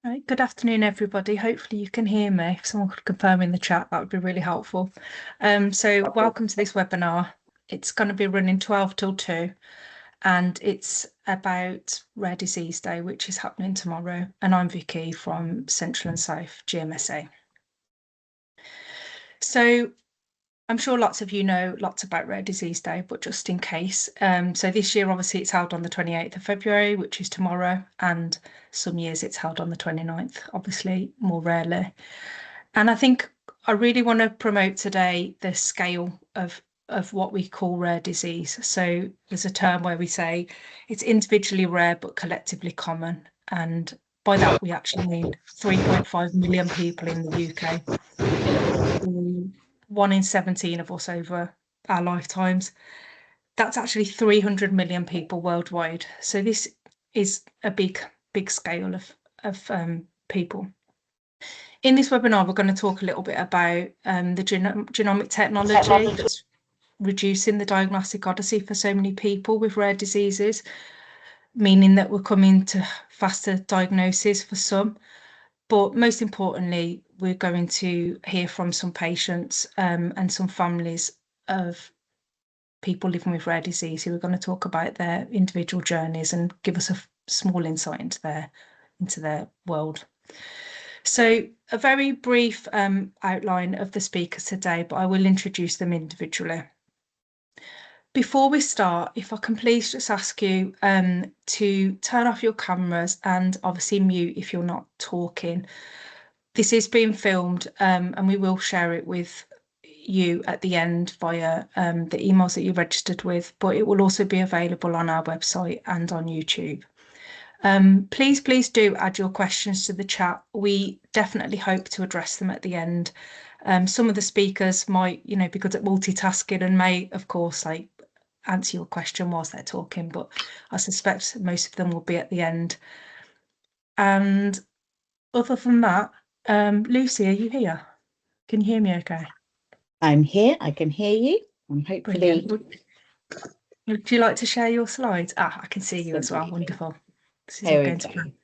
Right, good afternoon, everybody. Hopefully you can hear me. If someone could confirm in the chat, that would be really helpful. So welcome to this webinar. It's going to be running 12 till 2, and it's about Rare Disease Day, which is happening tomorrow. And I'm Vicky from Central and South GMSA. So I'm sure lots of you know lots about Rare Disease Day, but just in case. So this year, obviously, it's held on the 28th of February, which is tomorrow, and some years it's held on the 29th, obviously more rarely. And I think I really want to promote today the scale of what we call rare disease. So there's a term where we say it's individually rare but collectively common. And by that, we actually mean 3.5 million people in the UK, 1 in 17 of us over our lifetimes. That's actually 300 million people worldwide. So this is a big scale of people. In this webinar, we're going to talk a little bit about the genomic technology that's reducing the diagnostic odyssey for so many people with rare diseases, meaning that we're coming to faster diagnosis for some. But most importantly, we're going to hear from some patients and some families of people living with rare disease who are going to talk about their individual journeys and give us a small insight into their world. So a very brief outline of the speakers today, but I will introduce them individually. Before we start, if I can please just ask you to turn off your cameras and obviously mute if you're not talking. This is being filmed and we will share it with you at the end via the emails that you registered with, but it will also be available on our website and on YouTube. Please do add your questions to the chat. We definitely hope to address them at the end. Some of the speakers might, be good at multitasking and may, of course, answer your question whilst they're talking, but I suspect most of them will be at the end. And other than that, Lucy, are you here? Can you hear me okay? I'm here. I can hear you. And hopefully. Brilliant. Would you like to share your slides? I can see you as well. Wonderful. This is all going to plan.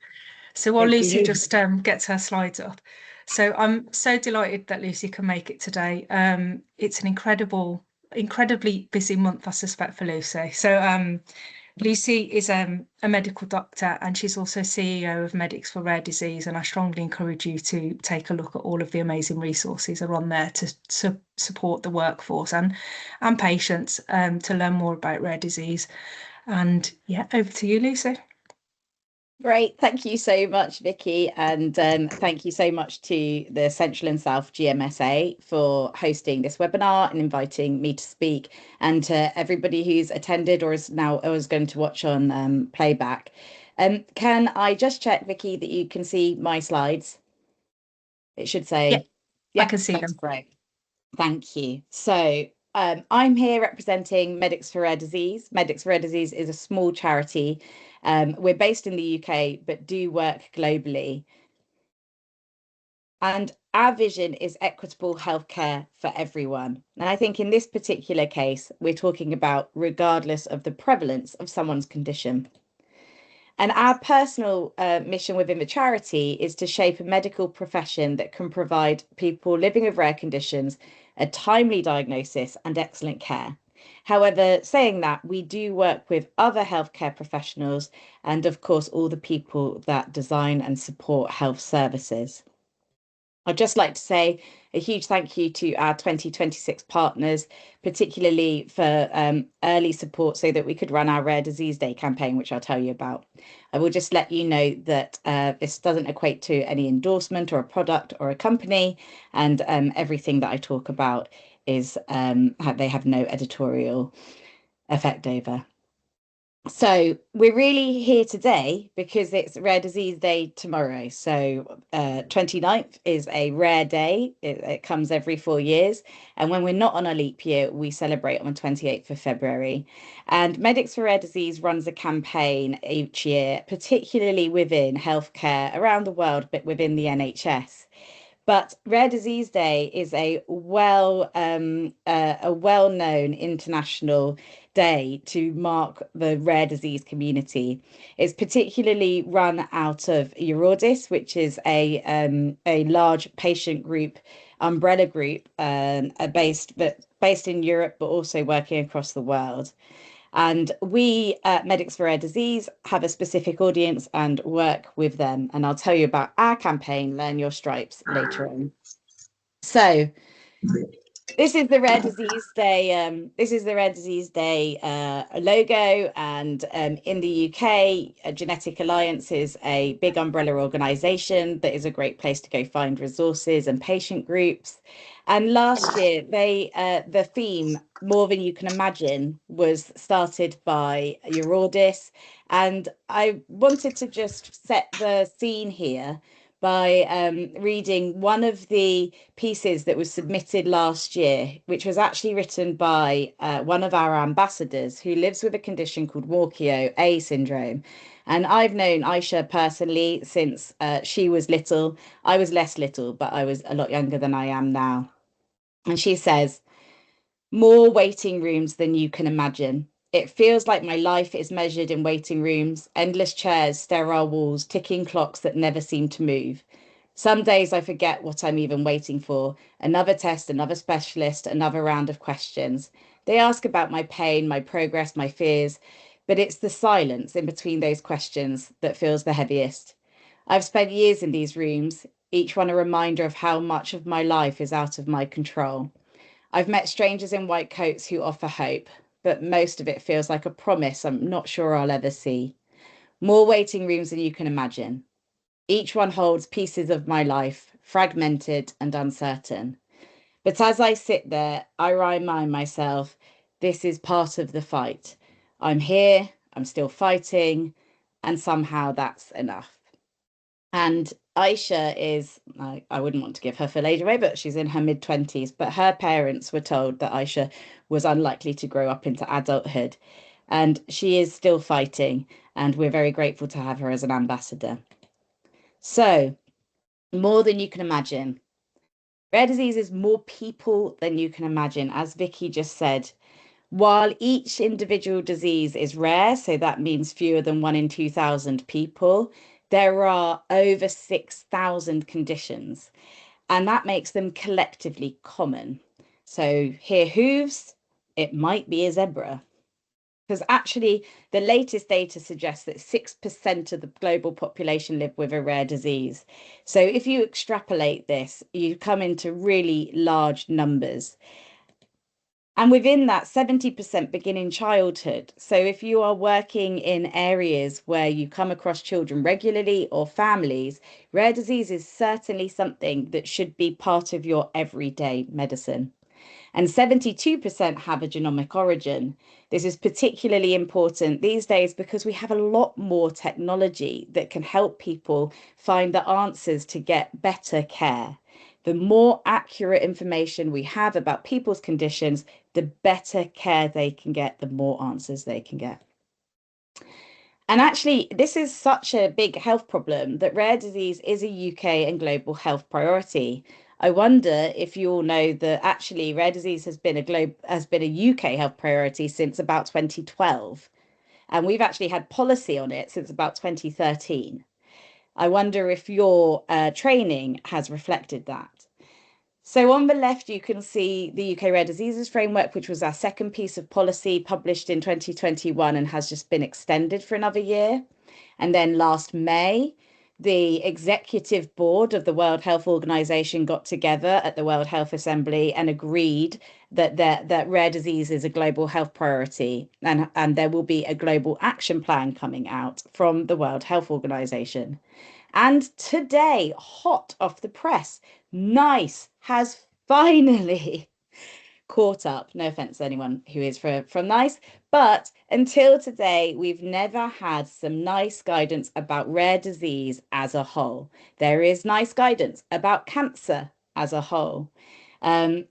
So while Lucy just gets her slides up. So I'm so delighted that Lucy can make it today. It's an incredibly busy month, I suspect, for Lucy. So Lucy is a medical doctor and she's also CEO of Medics for Rare Disease. And I strongly encourage you to take a look at all of the amazing resources that are on there to support the workforce and patients to learn more about rare disease. And yeah, over to you, Lucy. Great. Thank you so much, Vicky. And thank you so much to the Central and South GMSA for hosting this webinar and inviting me to speak, and to everybody who's attended or is going to watch on playback. Can I just check, Vicky, that you can see my slides? It should say, I can see them. Great. Thank you. So I'm here representing Medics for Rare Disease. Medics for Rare Disease is a small charity. We're based in the UK, but do work globally. And our vision is equitable healthcare for everyone. And I think in this particular case, we're talking about regardless of the prevalence of someone's condition. And our personal mission within the charity is to shape a medical profession that can provide people living with rare conditions a timely diagnosis and excellent care. However, saying that, we do work with other healthcare professionals and, of course, all the people that design and support health services. I'd just like to say a huge thank you to our 2026 partners, particularly for early support so that we could run our Rare Disease Day campaign, which I'll tell you about. I will just let you know that this doesn't equate to any endorsement or a product or a company, and everything that I talk about is they have no editorial effect over. So we're really here today because it's Rare Disease Day tomorrow. So 29th is a rare day. It comes every 4 years. And when we're not on a leap year, we celebrate on the 28th of February. And Medics for Rare Disease runs a campaign each year, particularly within healthcare around the world, but within the NHS, But Rare Disease Day is a well-known international day to mark the rare disease community. It's particularly run out of Eurodis, which is a large patient group, umbrella group, based in Europe, but also working across the world. And we at Medics for Rare Disease have a specific audience and work with them. And I'll tell you about our campaign, Learn Your Stripes, later on. So this is the Rare Disease Day. This is the Rare Disease Day logo, and in the UK, Genetic Alliance is a big umbrella organisation that is a great place to go find resources and patient groups. And last year, the theme "More Than You Can Imagine" was started by Eurodis, and I wanted to just set the scene here by reading one of the pieces that was submitted last year, which was actually written by one of our ambassadors who lives with a condition called Walkio A syndrome. And I've known Aisha personally since she was little. I was less little, but I was a lot younger than I am now. And she says, more waiting rooms than you can imagine. It feels like my life is measured in waiting rooms, endless chairs, sterile walls, ticking clocks that never seem to move. Some days I forget what I'm even waiting for. Another test, another specialist, another round of questions. They ask about my pain, my progress, my fears, but it's the silence in between those questions that feels the heaviest. I've spent years in these rooms, each one a reminder of how much of my life is out of my control. I've met strangers in white coats who offer hope, but most of it feels like a promise I'm not sure I'll ever see. More waiting rooms than you can imagine. Each one holds pieces of my life, fragmented and uncertain. But as I sit there, I remind myself this is part of the fight. I'm here, I'm still fighting, and somehow that's enough. And Aisha is, I wouldn't want to give her full age away, but she's in her mid-20s. But her parents were told that Aisha was unlikely to grow up into adulthood. And she is still fighting. And we're very grateful to have her as an ambassador. So, more than you can imagine. Rare disease is more people than you can imagine, as Vicky just said. While each individual disease is rare, so that means fewer than 1 in 2,000 people, there are over 6,000 conditions, and that makes them collectively common. So here hooves, it might be a zebra. Because actually, the latest data suggests that 6% of the global population live with a rare disease. So if you extrapolate this, you come into really large numbers. And within that, 70% begin in childhood. So if you are working in areas where you come across children regularly or families, rare disease is certainly something that should be part of your everyday medicine. And 72% have a genomic origin. This is particularly important these days because we have a lot more technology that can help people find the answers to get better care. The more accurate information we have about people's conditions, the better care they can get, the more answers they can get. And actually, this is such a big health problem that rare disease is a UK and global health priority. I wonder if you all know that actually rare disease has been a UK health priority since about 2012. And we've actually had policy on it since about 2013. I wonder if your training has reflected that. So on the left, you can see the UK Rare Diseases Framework, which was our second piece of policy published in 2021 and has just been extended for another year. And then last May, the executive board of the World Health Organization got together at the World Health Assembly and agreed that rare disease is a global health priority, and there will be a global action plan coming out from the World Health Organization. And today, hot off the press, NICE has finally caught up. No offense to anyone who is from NICE, but until today, we've never had some NICE guidance about rare disease as a whole. There is NICE guidance about cancer as a whole. And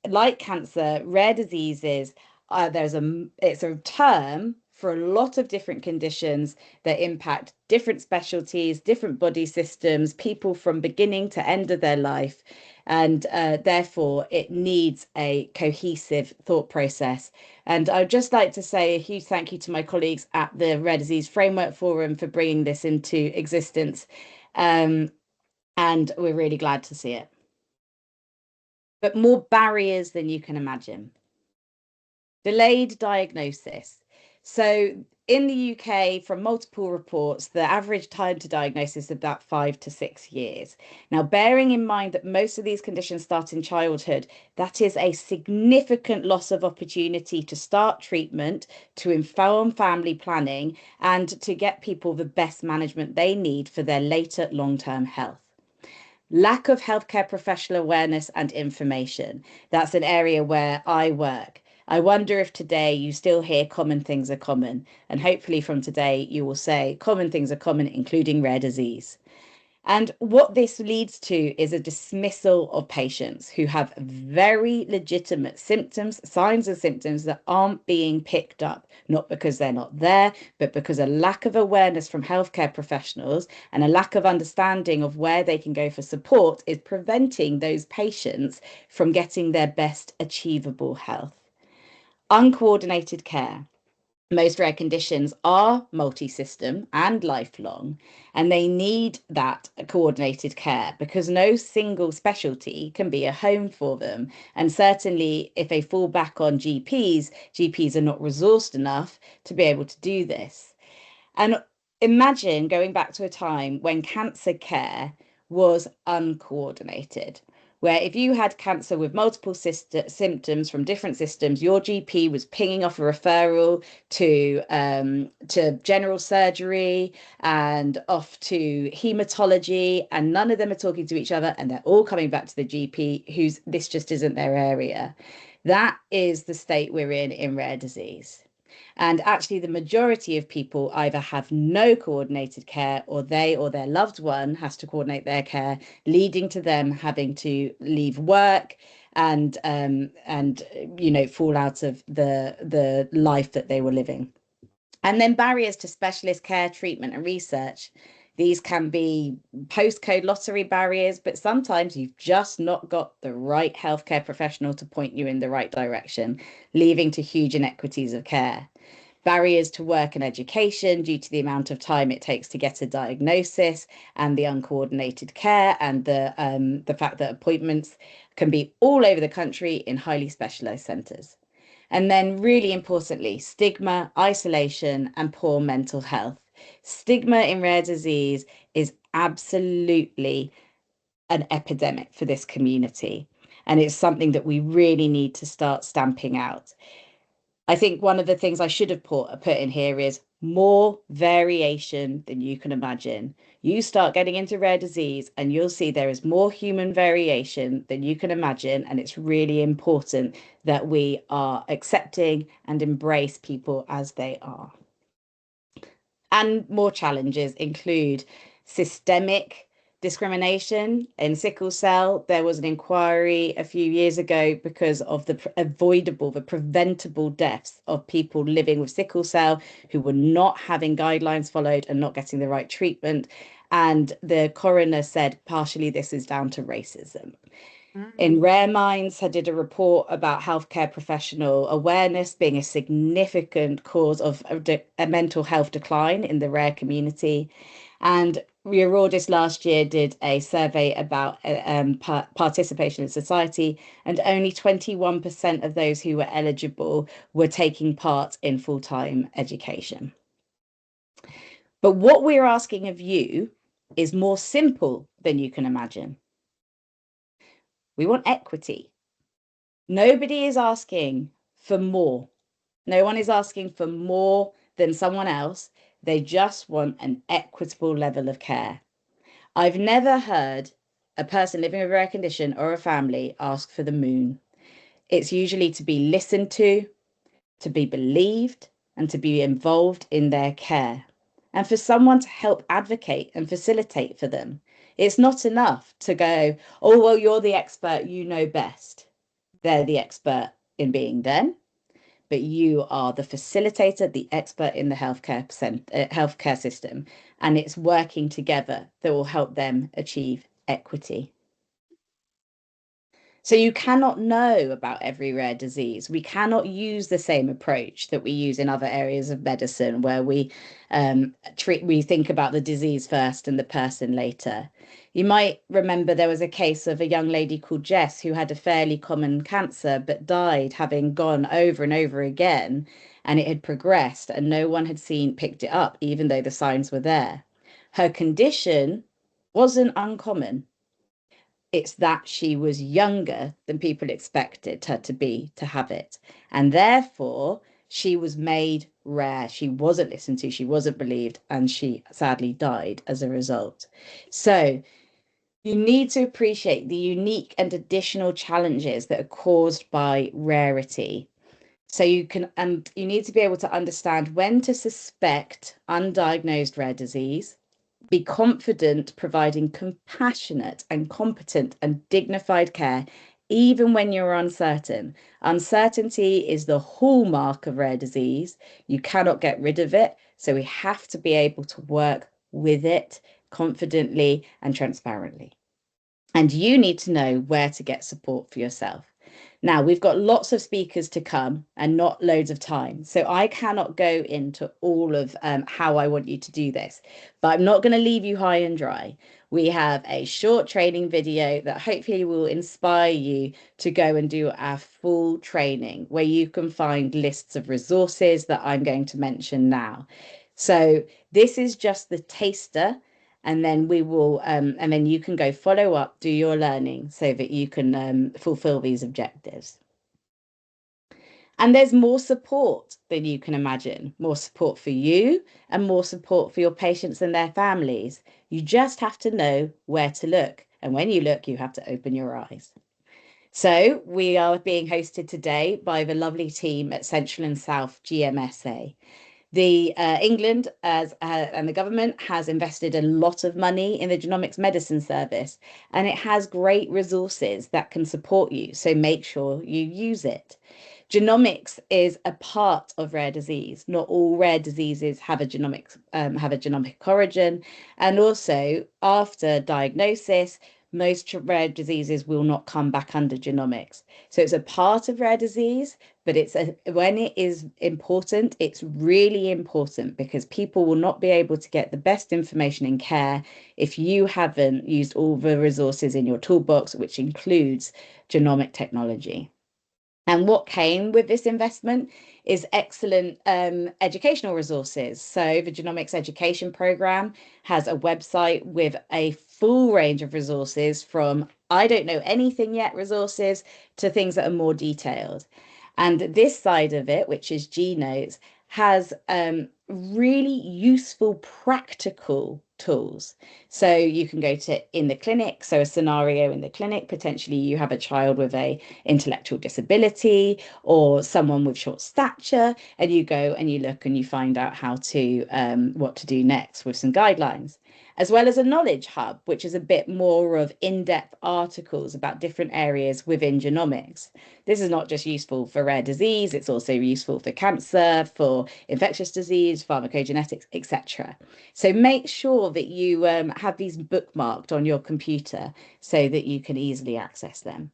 like cancer, rare diseases, it's a term for a lot of different conditions that impact different specialties, different body systems, people from beginning to end of their life. And therefore, it needs a cohesive thought process. And I'd just like to say a huge thank you to my colleagues at the Rare Disease Framework Forum for bringing this into existence. And we're really glad to see it. But more barriers than you can imagine. Delayed diagnosis. So in the UK, from multiple reports, the average time to diagnosis is about 5 to 6 years. Now, bearing in mind that most of these conditions start in childhood, that is a significant loss of opportunity to start treatment, to inform family planning, and to get people the best management they need for their later long-term health. Lack of healthcare professional awareness and information. That's an area where I work. I wonder if today you still hear common things are common. And hopefully from today, you will say common things are common, including rare disease. And what this leads to is a dismissal of patients who have very legitimate symptoms, signs and symptoms that aren't being picked up, not because they're not there, but because a lack of awareness from healthcare professionals and a lack of understanding of where they can go for support is preventing those patients from getting their best achievable health. Uncoordinated care. Most rare conditions are multi-system and lifelong, and they need that coordinated care because no single specialty can be a home for them. And certainly if they fall back on GPs are not resourced enough to be able to do this. And imagine going back to a time when cancer care was uncoordinated, where if you had cancer with multiple symptoms from different systems, your GP was pinging off a referral to general surgery and off to hematology, and none of them are talking to each other, and they're all coming back to the GP who's this just isn't their area. That is the state we're in rare disease. And actually, the majority of people either have no coordinated care or they or their loved one has to coordinate their care, leading to them having to leave work and fall out of the life that they were living. And then barriers to specialist care, treatment and research. These can be postcode lottery barriers, but sometimes you've just not got the right healthcare professional to point you in the right direction, leading to huge inequities of care. Barriers to work and education due to the amount of time it takes to get a diagnosis and the uncoordinated care and the fact that appointments can be all over the country in highly specialized centres. And then really importantly, stigma, isolation and poor mental health. Stigma in rare disease is absolutely an epidemic for this community. And it's something that we really need to start stamping out. I think one of the things I should have put in here is more variation than you can imagine. You start getting into rare disease and you'll see there is more human variation than you can imagine. And it's really important that we are accepting and embrace people as they are. And more challenges include systemic discrimination in sickle cell. There was an inquiry a few years ago because of the preventable deaths of people living with sickle cell who were not having guidelines followed and not getting the right treatment. And the coroner said partially this is down to racism. In Rare Minds, I did a report about healthcare professional awareness being a significant cause of a mental health decline in the rare community. And Eurordis last year did a survey about participation in society, and only 21% of those who were eligible were taking part in full-time education. But what we're asking of you is more simple than you can imagine. We want equity. Nobody is asking for more. No one is asking for more than someone else. They just want an equitable level of care. I've never heard a person living with a rare condition or a family ask for the moon. It's usually to be listened to be believed, and to be involved in their care, and for someone to help advocate and facilitate for them. It's not enough to go, oh, well, you're the expert, you know best. They're the expert in being them, but you are the facilitator, the expert in the healthcare system, and it's working together that will help them achieve equity. So you cannot know about every rare disease. We cannot use the same approach that we use in other areas of medicine, where we think about the disease first and the person later. You might remember there was a case of a young lady called Jess who had a fairly common cancer, but died having gone over and over again, and it had progressed, and no one had picked it up, even though the signs were there. Her condition wasn't uncommon. It's that she was younger than people expected her to be to have it. And therefore, she was made rare. She wasn't listened to, she wasn't believed, and she sadly died as a result. So you need to appreciate the unique and additional challenges that are caused by rarity. So you need to be able to understand when to suspect undiagnosed rare disease, be confident providing compassionate and competent and dignified care, even when you're uncertain. Uncertainty is the hallmark of rare disease. You cannot get rid of it. So we have to be able to work with it confidently and transparently. And you need to know where to get support for yourself. Now, we've got lots of speakers to come and not loads of time. So I cannot go into all of how I want you to do this, but I'm not going to leave you high and dry. We have a short training video that hopefully will inspire you to go and do our full training, where you can find lists of resources that I'm going to mention now. So this is just the taster. And then and then you can go follow up, do your learning so that you can fulfill these objectives. And there's more support than you can imagine, more support for you and more support for your patients and their families. You just have to know where to look. And when you look, you have to open your eyes. So we are being hosted today by the lovely team at Central and South GMSA. England and the government has invested a lot of money in the Genomics Medicine Service, and it has great resources that can support you. So make sure you use it. Genomics is a part of rare disease. Not all rare diseases have a genomic origin, and also after diagnosis, most rare diseases will not come back under genomics. So it's a part of rare disease, but when it is important, it's really important, because people will not be able to get the best information in care if you haven't used all the resources in your toolbox, which includes genomic technology. And what came with this investment is excellent educational resources. So the Genomics Education Program has a website with a full range of resources, from I don't know anything yet resources to things that are more detailed. And this side of it, which is GNotes, has really useful practical tools. So you can go to in the clinic, so a scenario in the clinic, potentially you have a child with a intellectual disability or someone with short stature, and you go and you look and you find out how to what to do next with some guidelines, as well as a knowledge hub, which is a bit more of in-depth articles about different areas within genomics. This is not just useful for rare disease, it's also useful for cancer, for infectious disease, pharmacogenetics, etc. So make sure that you have these bookmarked on your computer so that you can easily access them.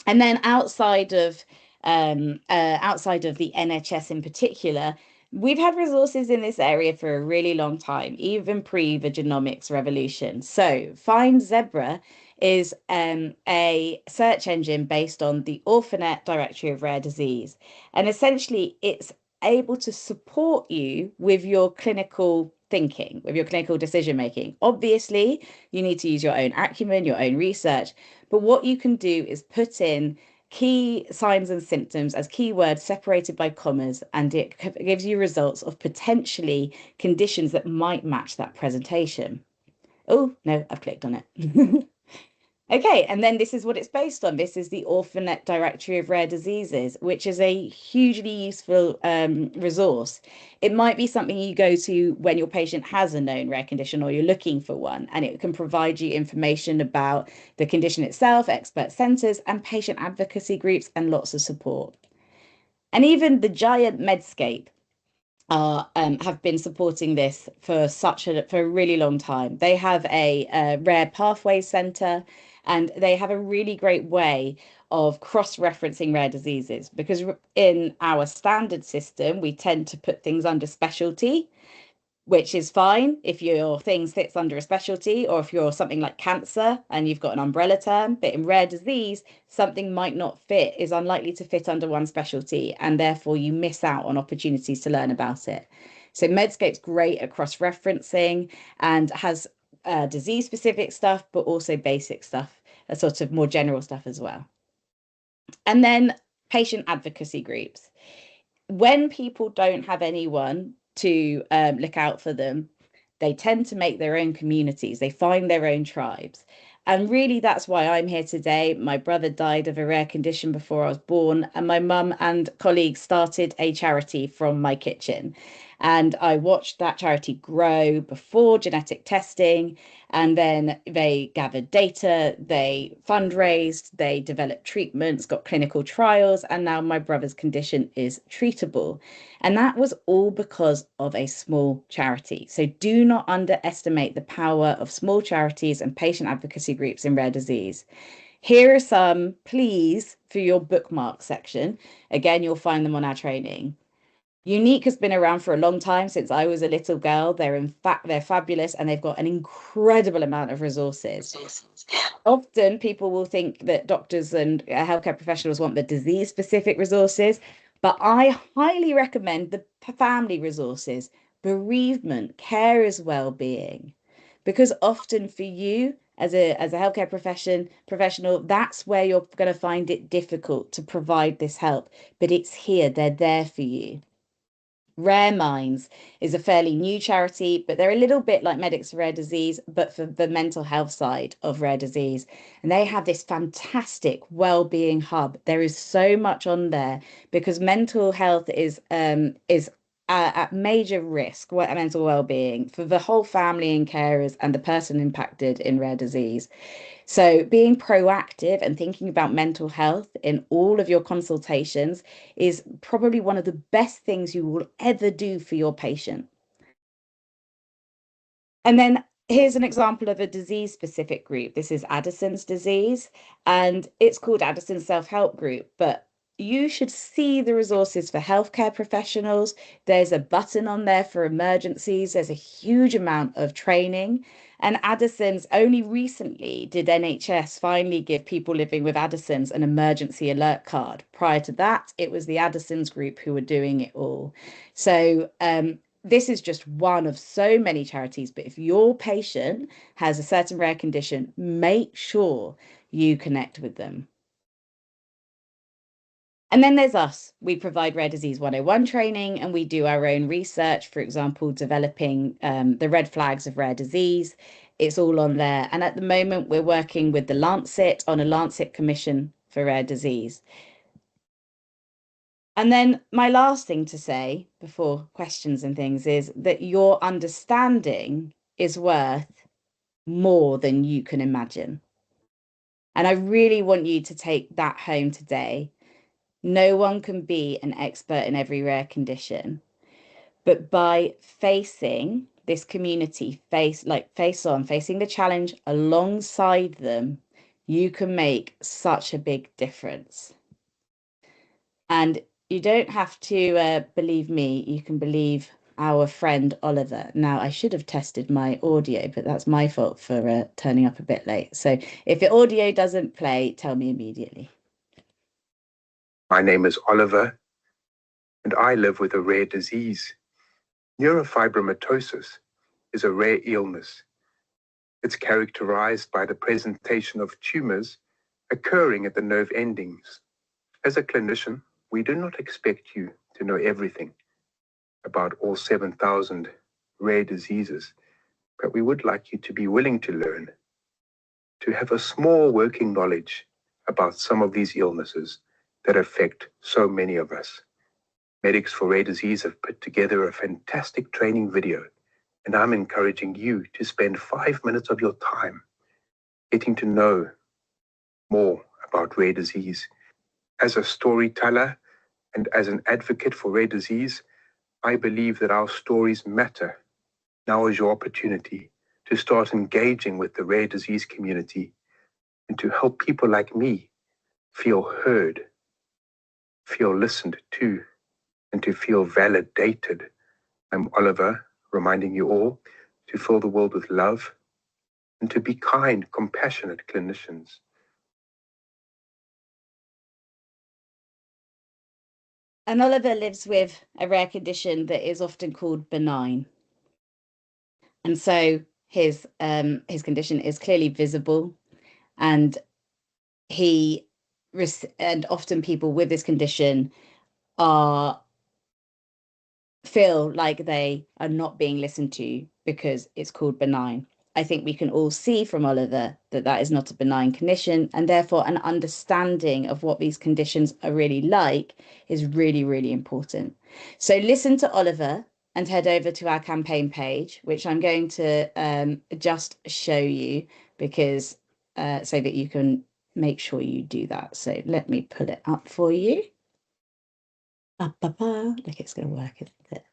And then outside of the NHS in particular, we've had resources in this area for a really long time, even pre the genomics revolution. So Find Zebra is a search engine based on the Orphanet Directory of Rare Disease. And essentially, it's able to support you with your clinical thinking, with your clinical decision making. Obviously, you need to use your own acumen, your own research, but what you can do is put in key signs and symptoms as keywords separated by commas, and it gives you results of potentially conditions that might match that presentation. Oh, no, I've clicked on it. Okay, and then this is what it's based on. This is the Orphanet Directory of Rare Diseases, which is a hugely useful resource. It might be something you go to when your patient has a known rare condition or you're looking for one, and it can provide you information about the condition itself, expert centres, and patient advocacy groups, and lots of support. And even the giant Medscape have been supporting this for a really long time. They have a rare pathways center, and they have a really great way of cross-referencing rare diseases, because in our standard system, we tend to put things under specialty, which is fine if your thing sits under a specialty, or if you're something like cancer and you've got an umbrella term. But in rare disease, something might not fit, is unlikely to fit under one specialty, and therefore you miss out on opportunities to learn about it. So Medscape's great at cross-referencing and has disease-specific stuff, but also basic stuff, a sort of more general stuff as well. And then patient advocacy groups. When people don't have anyone to look out for them, they tend to make their own communities. They find their own tribes. And really, that's why I'm here today. My brother died of a rare condition before I was born, and my mum and colleagues started a charity from my kitchen. And I watched that charity grow before genetic testing, and then they gathered data, they fundraised, they developed treatments, got clinical trials, and now my brother's condition is treatable. And that was all because of a small charity. So do not underestimate the power of small charities and patient advocacy groups in rare disease. Here are some, please, for your bookmark section. Again, you'll find them on our training. Unique has been around for a long time, since I was a little girl. They're fabulous, and they've got an incredible amount of resources. Often people will think that doctors and healthcare professionals want the disease-specific resources, but I highly recommend the family resources, bereavement, carers' well-being, because often for you as a healthcare professional, that's where you're going to find it difficult to provide this help, but it's here, they're there for you. Rare Minds is a fairly new charity, but they're a little bit like Medics for Rare Disease, but for the mental health side of rare disease. And they have this fantastic well-being hub. There is so much on there, because mental health is at major risk, mental well-being for the whole family and carers and the person impacted in rare disease. So being proactive and thinking about mental health in all of your consultations is probably one of the best things you will ever do for your patient. And then here's an example of a disease-specific group. This is Addison's disease, and it's called Addison Self-Help Group, but you should see the resources for healthcare professionals. There's a button on there for emergencies. There's a huge amount of training. And Addison's, only recently did NHS finally give people living with Addison's an emergency alert card. Prior to that, it was the Addison's group who were doing it all. So this is just one of so many charities, but if your patient has a certain rare condition, make sure you connect with them. And then there's us. We provide Rare Disease 101 training, and we do our own research, for example, developing the red flags of rare disease. It's all on there. And at the moment, we're working with the Lancet on a Lancet Commission for Rare Disease. And then my last thing to say before questions and things is that your understanding is worth more than you can imagine. And I really want you to take that home today. No one can be an expert in every rare condition, but by facing this community, facing the challenge alongside them, you can make such a big difference. And you don't have to believe me, you can believe our friend Oliver. Now, I should have tested my audio, but that's my fault for turning up a bit late. So if the audio doesn't play, tell me immediately. My name is Oliver, and I live with a rare disease. Neurofibromatosis is a rare illness. It's characterized by the presentation of tumors occurring at the nerve endings. As a clinician, we do not expect you to know everything about all 7,000 rare diseases, but we would like you to be willing to learn, to have a small working knowledge about some of these illnesses that affect so many of us. Medics for Rare Disease have put together a fantastic training video, and I'm encouraging you to spend 5 minutes of your time getting to know more about rare disease. As a storyteller, And as an advocate for rare disease, I believe that our stories matter. Now is your opportunity to start engaging with the rare disease community and to help people like me feel heard, feel listened to, and to feel validated. I'm Oliver, reminding you all to fill the world with love and to be kind, compassionate clinicians. And Oliver lives with a rare condition that is often called benign. And so his condition is clearly visible, and and often people with this condition feel like they are not being listened to because it's called benign. I think we can all see from Oliver that that is not a benign condition, and therefore an understanding of what these conditions are really like is really, really important. So listen to Oliver and head over to our campaign page, which I'm going to just show you because so that you can make sure you do that. So let me pull it up for you. Look, it's going to work, isn't it?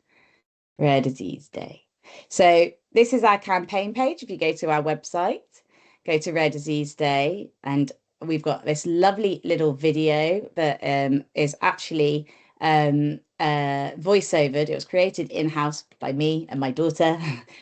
Rare Disease Day. So this is our campaign page. If you go to our website, go to Rare Disease Day, and we've got this lovely little video that is actually voiceovered. It was created in-house by me and my daughter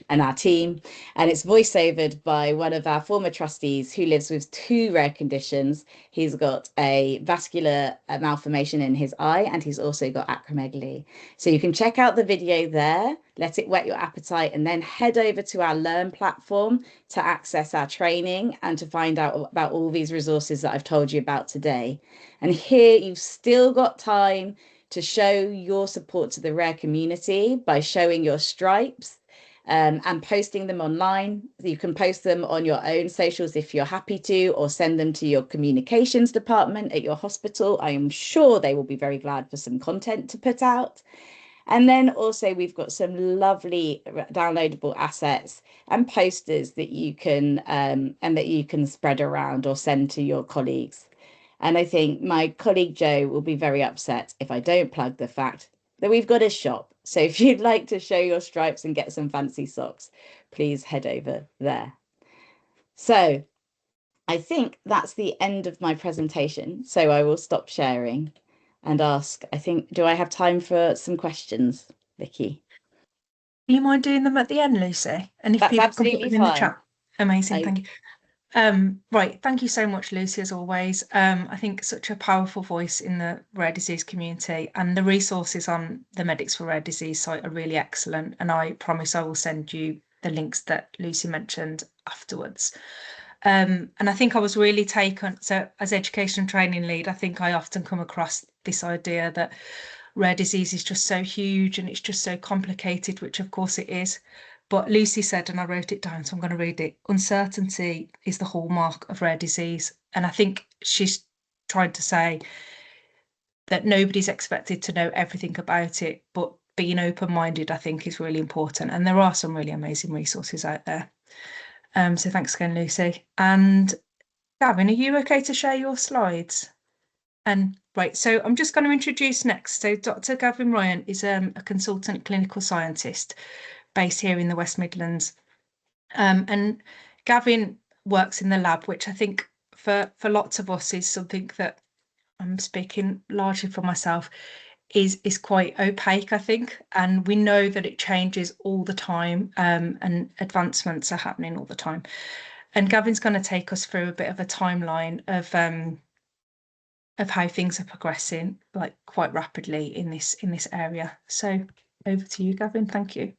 and our team, and it's voiceovered by one of our former trustees who lives with 2 rare conditions. He's got a vascular malformation in his eye, and he's also got acromegaly. So you can check out the video there, let it whet your appetite, and then head over to our Learn platform to access our training and to find out about all these resources that I've told you about today. And here you've still got time to show your support to the rare community by showing your stripes and posting them online. You can post them on your own socials if you're happy to, or send them to your communications department at your hospital. I am sure they will be very glad for some content to put out. And then also we've got some lovely downloadable assets and posters that you can spread around or send to your colleagues. And I think my colleague Jo will be very upset if I don't plug the fact that we've got a shop. So if you'd like to show your stripes and get some fancy socks, please head over there. So I think that's the end of my presentation. So I will stop sharing and ask, do I have time for some questions, Vicky? Do you mind doing them at the end, Lucy? And if That's people can put absolutely them in the fine. chat. Amazing, thank you. Right, thank you so much, Lucy, as always. I think such a powerful voice in the rare disease community, and the resources on the Medics for Rare Disease site are really excellent, and I promise I will send you the links that Lucy mentioned afterwards. And I think I was really taken, so as education and training lead, I think I often come across this idea that rare disease is just so huge and it's just so complicated, which of course it is. But Lucy said, and I wrote it down, so I'm going to read it, uncertainty is the hallmark of rare disease. And I think she's trying to say that nobody's expected to know everything about it, but being open-minded, I think, is really important. And there are some really amazing resources out there. So thanks again, Lucy. And Gavin, are you okay to share your slides? And right, so I'm just going to introduce next. So Dr. Gavin Ryan is a consultant clinical scientist based here in the West Midlands. And Gavin works in the lab, which I think for lots of us is something that I'm speaking largely for myself, is quite opaque, I think. And we know that it changes all the time, and advancements are happening all the time. And Gavin's going to take us through a bit of a timeline of how things are progressing, like quite rapidly in this area. So over to you, Gavin. Thank you.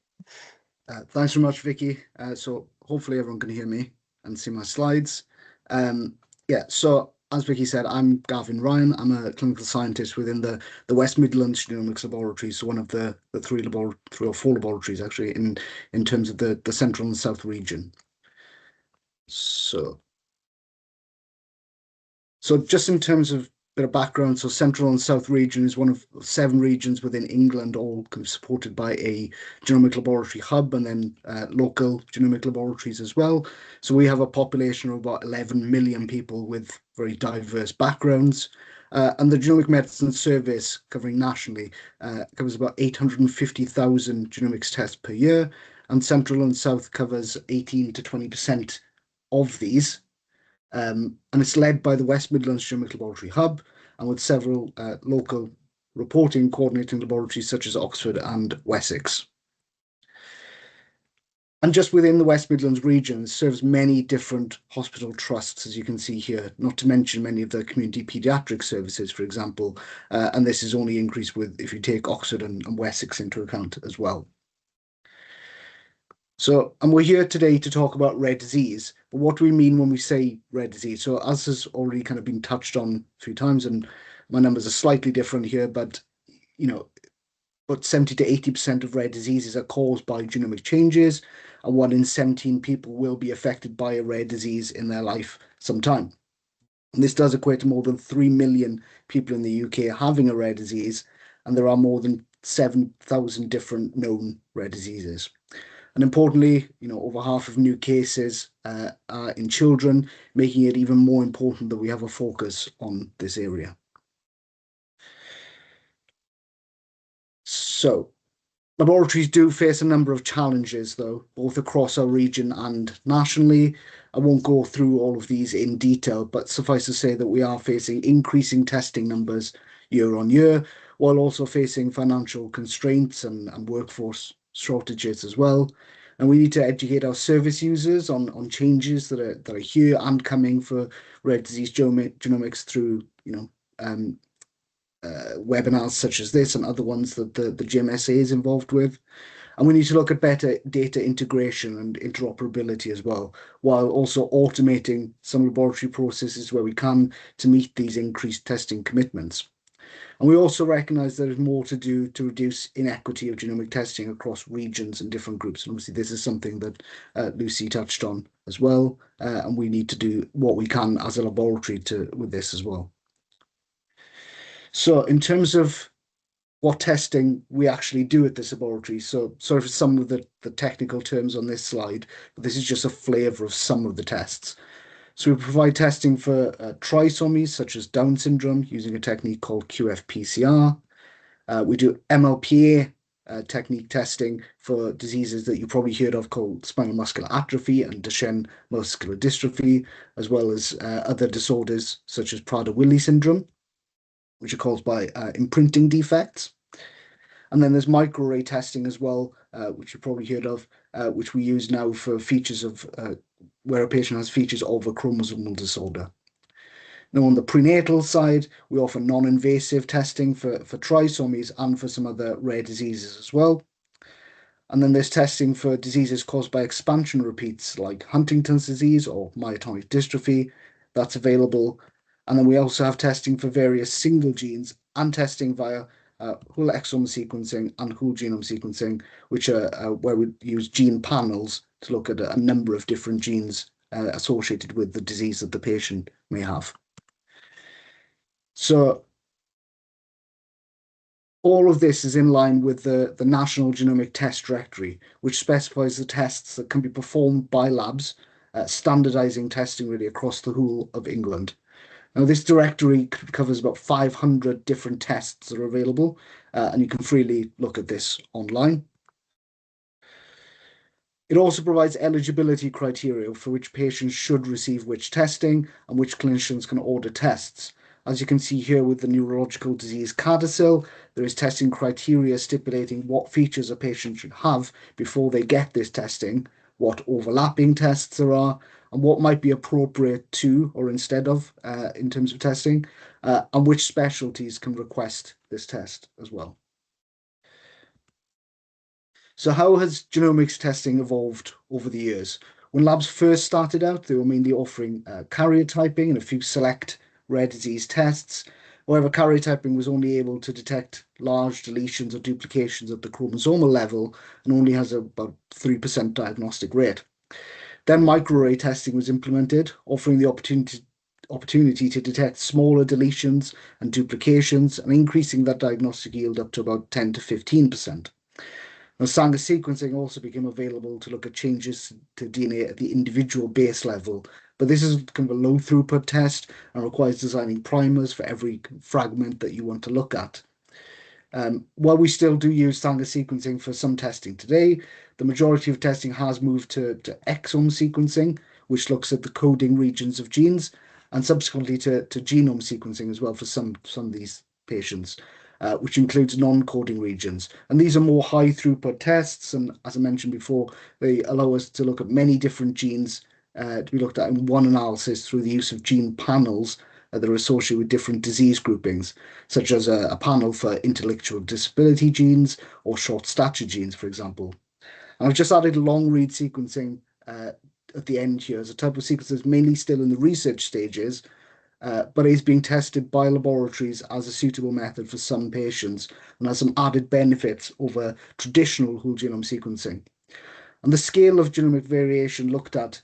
Thanks very much, Vicky. So hopefully everyone can hear me and see my slides. So as Vicky said, I'm Gavin Ryan. I'm a clinical scientist within the West Midlands Genomics Laboratory, so one of the three or four laboratories actually in terms of the central and south region. So just in terms of bit of background, so Central and South region is one of 7 regions within England, all supported by a genomic laboratory hub and then local genomic laboratories as well. So we have a population of about 11 million people with very diverse backgrounds. And the Genomic Medicine Service, covering nationally, covers about 850,000 genomics tests per year, and Central and South covers 18 to 20% of these. And it's led by the West Midlands Genomic Laboratory Hub, and with several local reporting coordinating laboratories such as Oxford and Wessex. And just within the West Midlands region, serves many different hospital trusts, as you can see here, not to mention many of the community paediatric services, for example. And this is only increased with if you take Oxford and Wessex into account as well. So, and we're here today to talk about rare disease, but what do we mean when we say rare disease? So as has already kind of been touched on a few times, and my numbers are slightly different here, but, you know, about 70 to 80% of rare diseases are caused by genomic changes, and 1 in 17 people will be affected by a rare disease in their life sometime. And this does equate to more than 3 million people in the UK having a rare disease, and there are more than 7,000 different known rare diseases. And importantly, you know, over half of new cases are in children, making it even more important that we have a focus on this area. So, laboratories do face a number of challenges, though, both across our region and nationally. I won't go through all of these in detail, but suffice to say that we are facing increasing testing numbers year on year, while also facing financial constraints and workforce shortages as well. And we need to educate our service users on changes that are here and coming for rare disease genomics through, you know, webinars such as this and other ones that the GMSA is involved with. And we need to look at better data integration and interoperability as well, while also automating some laboratory processes where we can to meet these increased testing commitments. And we also recognise there is more to do to reduce inequity of genomic testing across regions and different groups. And obviously this is something that Lucy touched on as well, and we need to do what we can as a laboratory with this as well. So in terms of what testing we actually do at this laboratory, so sorry for some of the technical terms on this slide, but this is just a flavour of some of the tests. So we provide testing for trisomies such as Down syndrome using a technique called QF-PCR. We do MLPA technique testing for diseases that you probably heard of called spinal muscular atrophy and Duchenne muscular dystrophy, as well as other disorders such as Prader-Willi syndrome, which are caused by imprinting defects. And then there's microarray testing as well, which you've probably heard of, which we use now for features of where a patient has features of a chromosomal disorder. Now, on the prenatal side, we offer non-invasive testing for trisomies and for some other rare diseases as well. And then there's testing for diseases caused by expansion repeats like Huntington's disease or myotonic dystrophy. That's available. And then we also have testing for various single genes and testing via whole exome sequencing and whole genome sequencing, which are where we use gene panels to look at a number of different genes associated with the disease that the patient may have. So all of this is in line with the National Genomic Test Directory, which specifies the tests that can be performed by labs, standardising testing really across the whole of England. Now, this directory covers about 500 different tests that are available, and you can freely look at this online. It also provides eligibility criteria for which patients should receive which testing and which clinicians can order tests. As you can see here with the neurological disease CADASIL, there is testing criteria stipulating what features a patient should have before they get this testing, what overlapping tests there are, and what might be appropriate to or instead of in terms of testing, and which specialties can request this test as well. So how has genomics testing evolved over the years? When labs first started out, they were mainly offering karyotyping and a few select rare disease tests. However, karyotyping was only able to detect large deletions or duplications at the chromosomal level and only has about 3% diagnostic rate. Then microarray testing was implemented, offering the opportunity to detect smaller deletions and duplications and increasing that diagnostic yield up to about 10 to 15%. Now, Sanger sequencing also became available to look at changes to DNA at the individual base level, but this is kind of a low throughput test and requires designing primers for every fragment that you want to look at. While we still do use Sanger sequencing for some testing today, the majority of testing has moved to exome sequencing, which looks at the coding regions of genes, and subsequently to genome sequencing as well for some of these patients, which includes non-coding regions. And these are more high throughput tests, and as I mentioned before, they allow us to look at many different genes to be looked at in one analysis through the use of gene panels that are associated with different disease groupings, such as a panel for intellectual disability genes or short stature genes, for example. And I've just added long read sequencing at the end here as a type of sequence that's mainly still in the research stages, but is being tested by laboratories as a suitable method for some patients and has some added benefits over traditional whole genome sequencing. And the scale of genomic variation looked at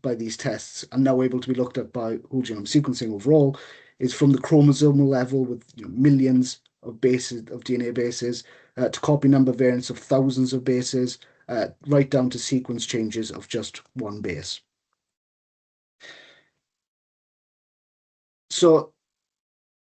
by these tests and now able to be looked at by whole genome sequencing overall is from the chromosomal level with millions of bases of DNA bases to copy number variants of thousands of bases, right down to sequence changes of just one base. So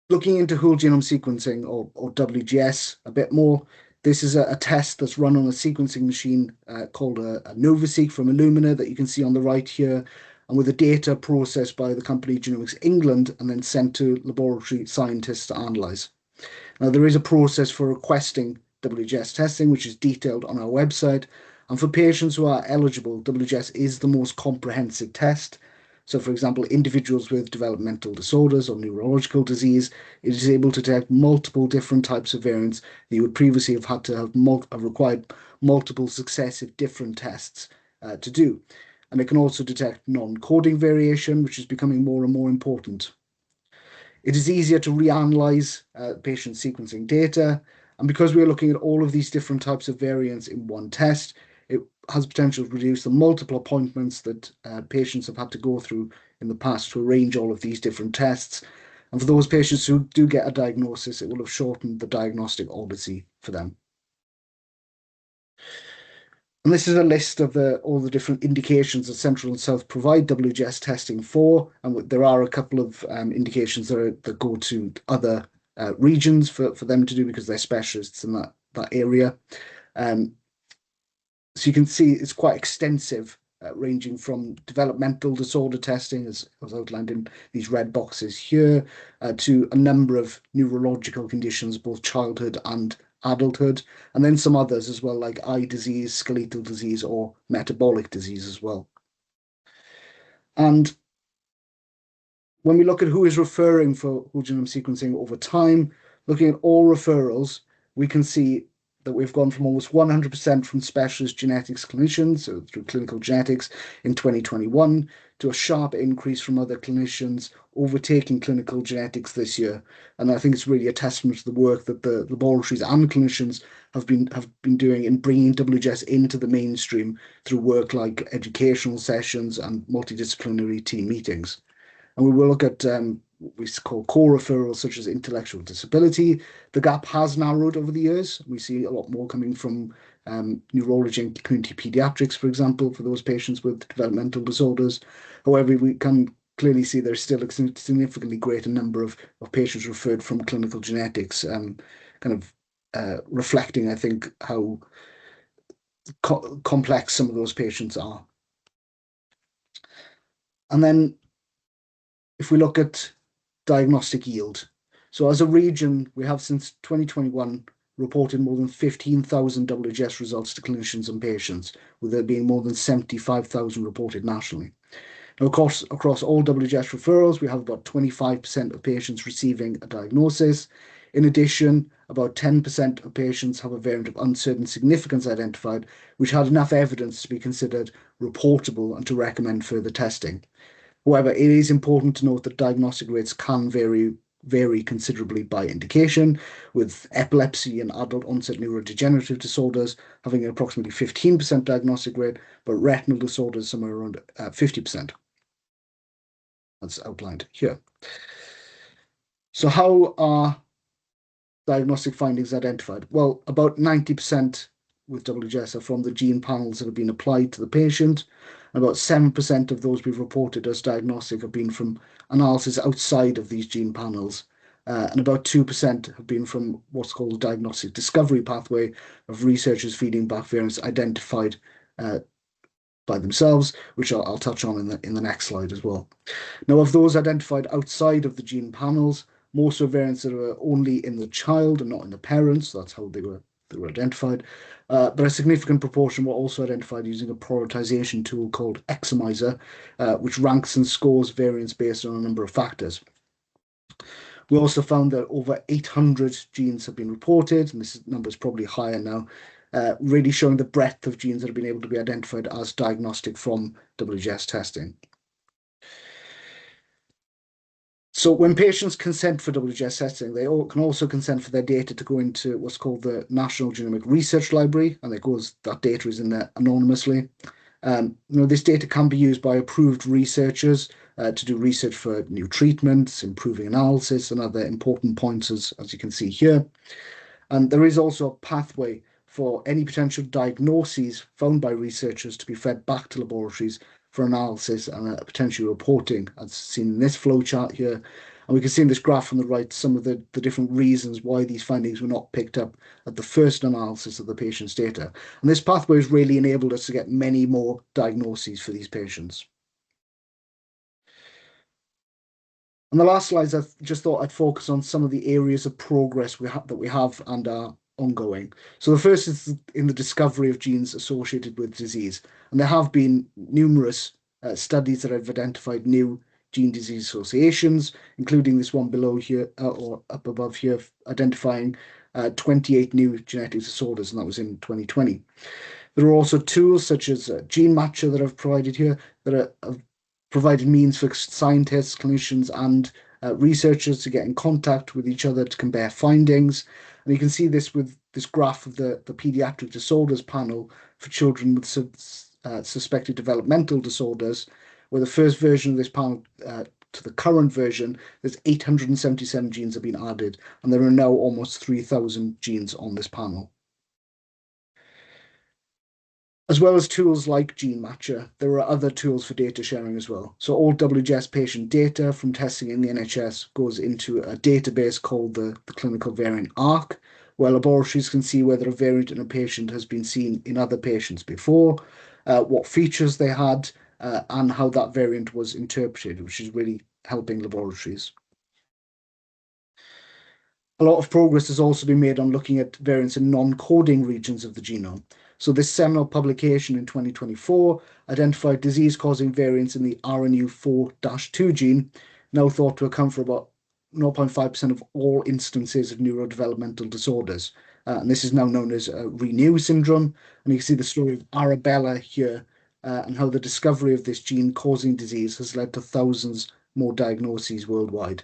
looking into whole genome sequencing or WGS a bit more, this is a test that's run on a sequencing machine called a NovaSeq from Illumina that you can see on the right here, and with the data processed by the company Genomics England and then sent to laboratory scientists to analyze. Now, there is a process for requesting WGS testing, which is detailed on our website. And for patients who are eligible, WGS is the most comprehensive test. So, for example, individuals with developmental disorders or neurological disease, it is able to detect multiple different types of variants that you would previously have had to have required multiple successive different tests to do. And it can also detect non-coding variation, which is becoming more and more important. It is easier to reanalyze patient sequencing data. And because we're looking at all of these different types of variants in one test, it has potential to reduce the multiple appointments that patients have had to go through in the past to arrange all of these different tests. And for those patients who do get a diagnosis, it will have shortened the diagnostic odyssey for them. And this is a list of all the different indications that Central and South provide WGS testing for. And there are a couple of indications that go to other regions for them to do because they're specialists in that area. So you can see it's quite extensive, ranging from developmental disorder testing, as outlined in these red boxes here, to a number of neurological conditions, both childhood and adulthood, and then some others as well, like eye disease, skeletal disease, or metabolic disease as well. And when we look at who is referring for whole genome sequencing over time, looking at all referrals, we can see that we've gone from almost 100% from specialist genetics clinicians, so through clinical genetics in 2021, to a sharp increase from other clinicians overtaking clinical genetics this year. And I think it's really a testament to the work that the laboratories and clinicians have been doing in bringing WGS into the mainstream through work like educational sessions and multidisciplinary team meetings. And we will look at what we call core referrals, such as intellectual disability. The gap has narrowed over the years. We see a lot more coming from neurology and community pediatrics, for example, for those patients with developmental disorders. However, we can clearly see there's still a significantly greater number of patients referred from clinical genetics, reflecting, I think, how complex some of those patients are. And then if we look at diagnostic yield. So as a region, we have since 2021 reported more than 15,000 WGS results to clinicians and patients, with there being more than 75,000 reported nationally. Now, of course, across all WGS referrals, we have about 25% of patients receiving a diagnosis. In addition, about 10% of patients have a variant of uncertain significance identified, which had enough evidence to be considered reportable and to recommend further testing. However, it is important to note that diagnostic rates can vary considerably by indication, with epilepsy and adult onset neurodegenerative disorders having an approximately 15% diagnostic rate, but retinal disorders somewhere around 50%. That's outlined here. So how are diagnostic findings identified? Well, about 90% with WGS are from the gene panels that have been applied to the patient. And about 7% of those we've reported as diagnostic have been from analysis outside of these gene panels. And about 2% have been from what's called a diagnostic discovery pathway of researchers feeding back variants identified by themselves, which I'll touch on in the next slide as well. Now, of those identified outside of the gene panels, most were variants that were only in the child and not in the parents. That's how they were identified. But a significant proportion were also identified using a prioritization tool called Exomizer, which ranks and scores variants based on a number of factors. We also found that over 800 genes have been reported, and this number is probably higher now, really showing the breadth of genes that have been able to be identified as diagnostic from WGS testing. So when patients consent for WGS testing, they can also consent for their data to go into what's called the National Genomic Research Library, and that data is in there anonymously. This data can be used by approved researchers to do research for new treatments, improving analysis, and other important points, as you can see here. And there is also a pathway for any potential diagnoses found by researchers to be fed back to laboratories for analysis and potentially reporting, as seen in this flowchart here. And we can see in this graph on the right some of the different reasons why these findings were not picked up at the first analysis of the patient's data. And this pathway has really enabled us to get many more diagnoses for these patients. And the last slides, I just thought I'd focus on some of the areas of progress that we have and are ongoing. So the first is in the discovery of genes associated with disease. And there have been numerous studies that have identified new gene-disease associations, including this one below here, or up above here, identifying 28 new genetic disorders, and that was in 2020. There are also tools such as Gene Matcher that I've provided here that have provided means for scientists, clinicians, and researchers to get in contact with each other to compare findings. And you can see this with this graph of the pediatric disorders panel for children with suspected developmental disorders, where the first version of this panel to the current version, there's 877 genes have been added, and there are now almost 3,000 genes on this panel. As well as tools like Gene Matcher, there are other tools for data sharing as well. So all WGS patient data from testing in the NHS goes into a database called the Clinical Variant Arc, where laboratories can see whether a variant in a patient has been seen in other patients before, what features they had, and how that variant was interpreted, which is really helping laboratories. A lot of progress has also been made on looking at variants in non-coding regions of the genome. So this seminal publication in 2024 identified disease-causing variants in the RNU4-2 gene, now thought to account for about 0.5% of all instances of neurodevelopmental disorders. And this is now known as Renew syndrome. And you can see the story of Arabella here and how the discovery of this gene causing disease has led to thousands more diagnoses worldwide.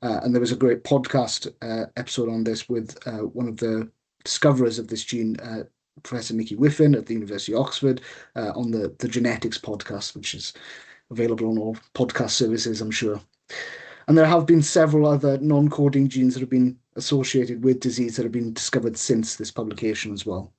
And there was a great podcast episode on this with one of the discoverers of this gene, Professor Nikki Whiffin at the University of Oxford, on the Genetics podcast, which is available on all podcast services, I'm sure. And there have been several other non-coding genes that have been associated with disease that have been discovered since this publication as well.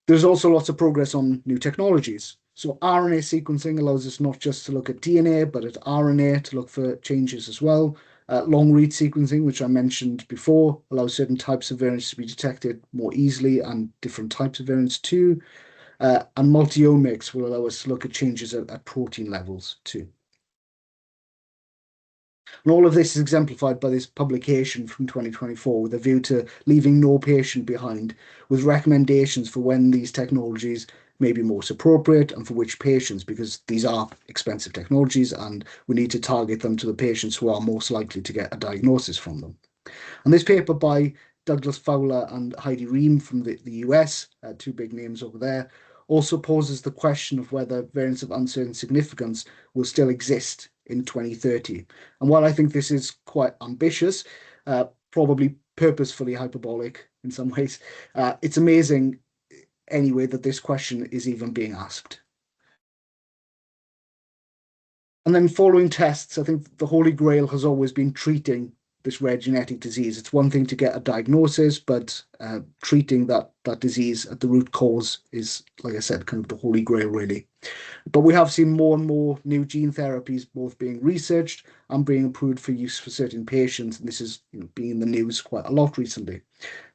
There's also lots of progress on new technologies. So RNA sequencing allows us not just to look at DNA, but at RNA to look for changes as well. Long-read sequencing, which I mentioned before, allows certain types of variants to be detected more easily and different types of variants too. And multi-omics will allow us to look at changes at protein levels too. And all of this is exemplified by this publication from 2024 with a view to leaving no patient behind, with recommendations for when these technologies may be most appropriate and for which patients, because these are expensive technologies and we need to target them to the patients who are most likely to get a diagnosis from them. And this paper by Douglas Fowler and Heidi Ream from the US, two big names over there, also poses the question of whether variants of uncertain significance will still exist in 2030. And while I think this is quite ambitious, probably purposefully hyperbolic in some ways, it's amazing anyway that this question is even being asked. And then following tests, I think the Holy Grail has always been treating this rare genetic disease. It's one thing to get a diagnosis, but treating that disease at the root cause is, like I said, kind of the holy grail, really. But we have seen more and more new gene therapies both being researched and being approved for use for certain patients, and this is being in the news quite a lot recently.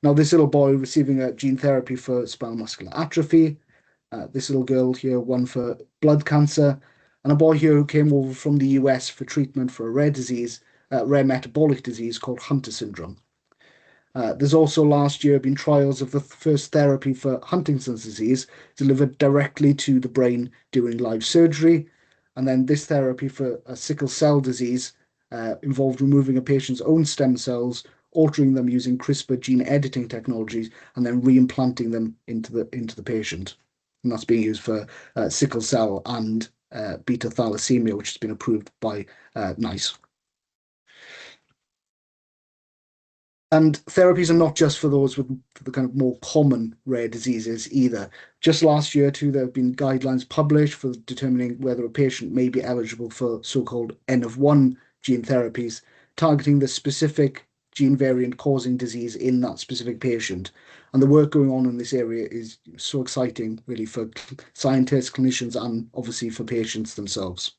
Now, this little boy receiving a gene therapy for spinal muscular atrophy, this little girl here, one for blood cancer, and a boy here who came over from the US for treatment for a rare disease, rare metabolic disease called Hunter syndrome. There's also last year been trials of the first therapy for Huntington's disease delivered directly to the brain during live surgery. And then this therapy for a sickle cell disease involved removing a patient's own stem cells, altering them using CRISPR gene editing technologies, and then reimplanting them into the patient. And that's being used for sickle cell and beta thalassemia, which has been approved by NICE. And therapies are not just for those with the kind of more common rare diseases either. Just last year, too, there have been guidelines published for determining whether a patient may be eligible for so-called N-of-1 gene therapies, targeting the specific gene variant causing disease in that specific patient. And the work going on in this area is so exciting, really, for scientists, clinicians, and obviously for patients themselves.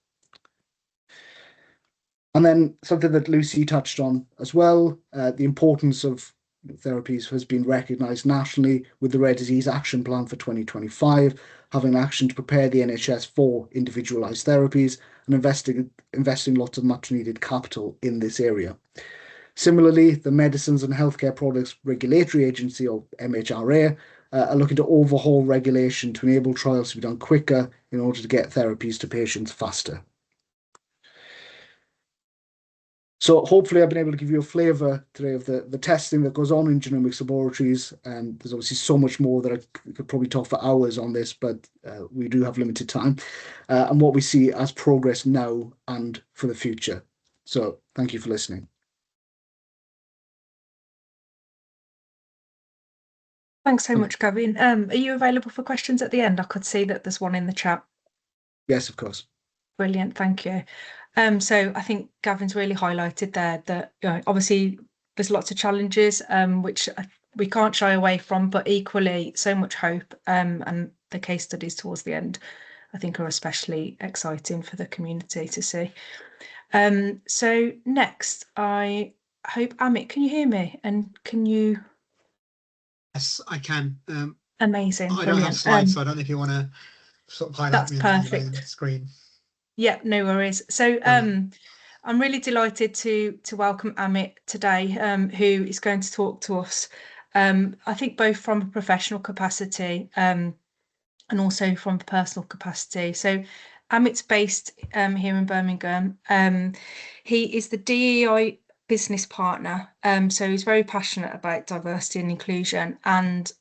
And then something that Lucy touched on as well, the importance of therapies has been recognised nationally with the Rare Disease Action Plan for 2025, having action to prepare the NHS for individualised therapies and investing lots of much needed capital in this area. Similarly, the Medicines and Healthcare Products Regulatory Agency, or MHRA, are looking to overhaul regulation to enable trials to be done quicker in order to get therapies to patients faster. So hopefully I've been able to give you a flavour today of the testing that goes on in genomics laboratories. And there's obviously so much more that I could probably talk for hours on this, but we do have limited time. And what we see as progress now and for the future. So thank you for listening. Thanks so much, Gavin. Are you available for questions at the end? I could see that there's one in the chat. Yes, of course. Brilliant, thank you. So I think Gavin's really highlighted there that obviously there's lots of challenges which we can't shy away from, but equally so much hope. And the case studies towards the end, I think, are especially exciting for the community to see. So next, I hope, Amit, can you hear me? And can you? Yes, I can. Amazing. I don't have slides, so I don't know if you want to sort of highlight That's me perfect. on the screen. Yeah, no worries. So I'm really delighted to welcome Amit today, who is going to talk to us, I think both from a professional capacity and also from a personal capacity. So Amit's based here in Birmingham. He is the DEI business partner, so he's very passionate about diversity and inclusion, and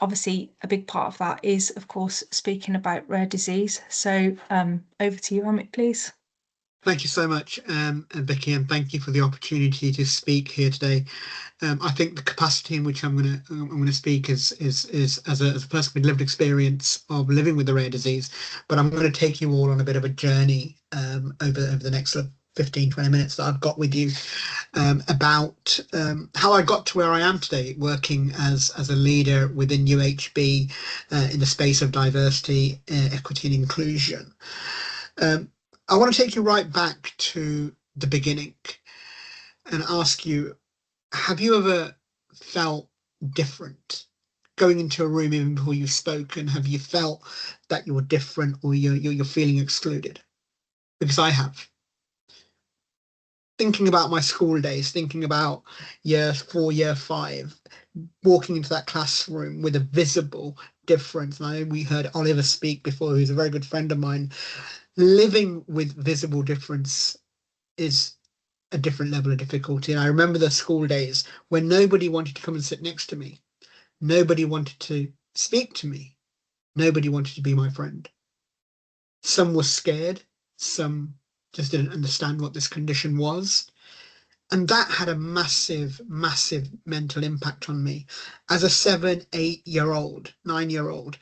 obviously a big part of that is, of course, speaking about rare disease. So over to you, Amit, please. Thank you so much, Vicky, and thank you for the opportunity to speak here today. I think the capacity in which I'm going to speak is as a person with lived experience of living with the rare disease, but I'm going to take you all on a bit of a journey over the next sort of 15-20 minutes that I've got with you about how I got to where I am today, working as a leader within UHB in the space of diversity, equity and inclusion. I want to take you right back to the beginning and ask you, have you ever felt different going into a room even before you've spoken? Have you felt that you're different or you're feeling excluded? Because I have. Thinking about my school days, thinking about year 4, year 5, walking into that classroom with a visible difference. And I know we heard Oliver speak before, who's a very good friend of mine. Living with visible difference is a different level of difficulty. And I remember the school days when nobody wanted to come and sit next to me. Nobody wanted to speak to me. Nobody wanted to be my friend. Some were scared. Some just didn't understand what this condition was. And that had a massive, massive mental impact on me. As a 7, 8-year-old, 9-year-old,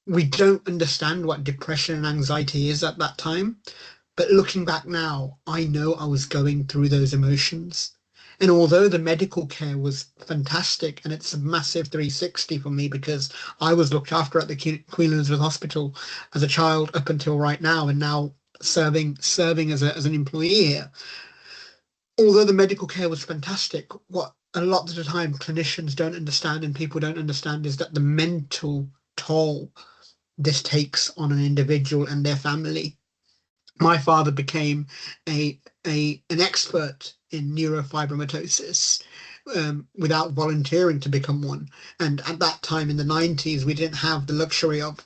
we don't understand what depression and anxiety is at that time. But looking back now, I know I was going through those emotions. And although the medical care was fantastic, and it's a massive 360 for me because I was looked after at the Queen Elizabeth Hospital as a child up until right now, and now serving as an employee here. Although the medical care was fantastic, what a lot of the time clinicians don't understand and people don't understand is that the mental toll this takes on an individual and their family. My father became an expert in neurofibromatosis without volunteering to become one. And at that time in the 90s, we didn't have the luxury of,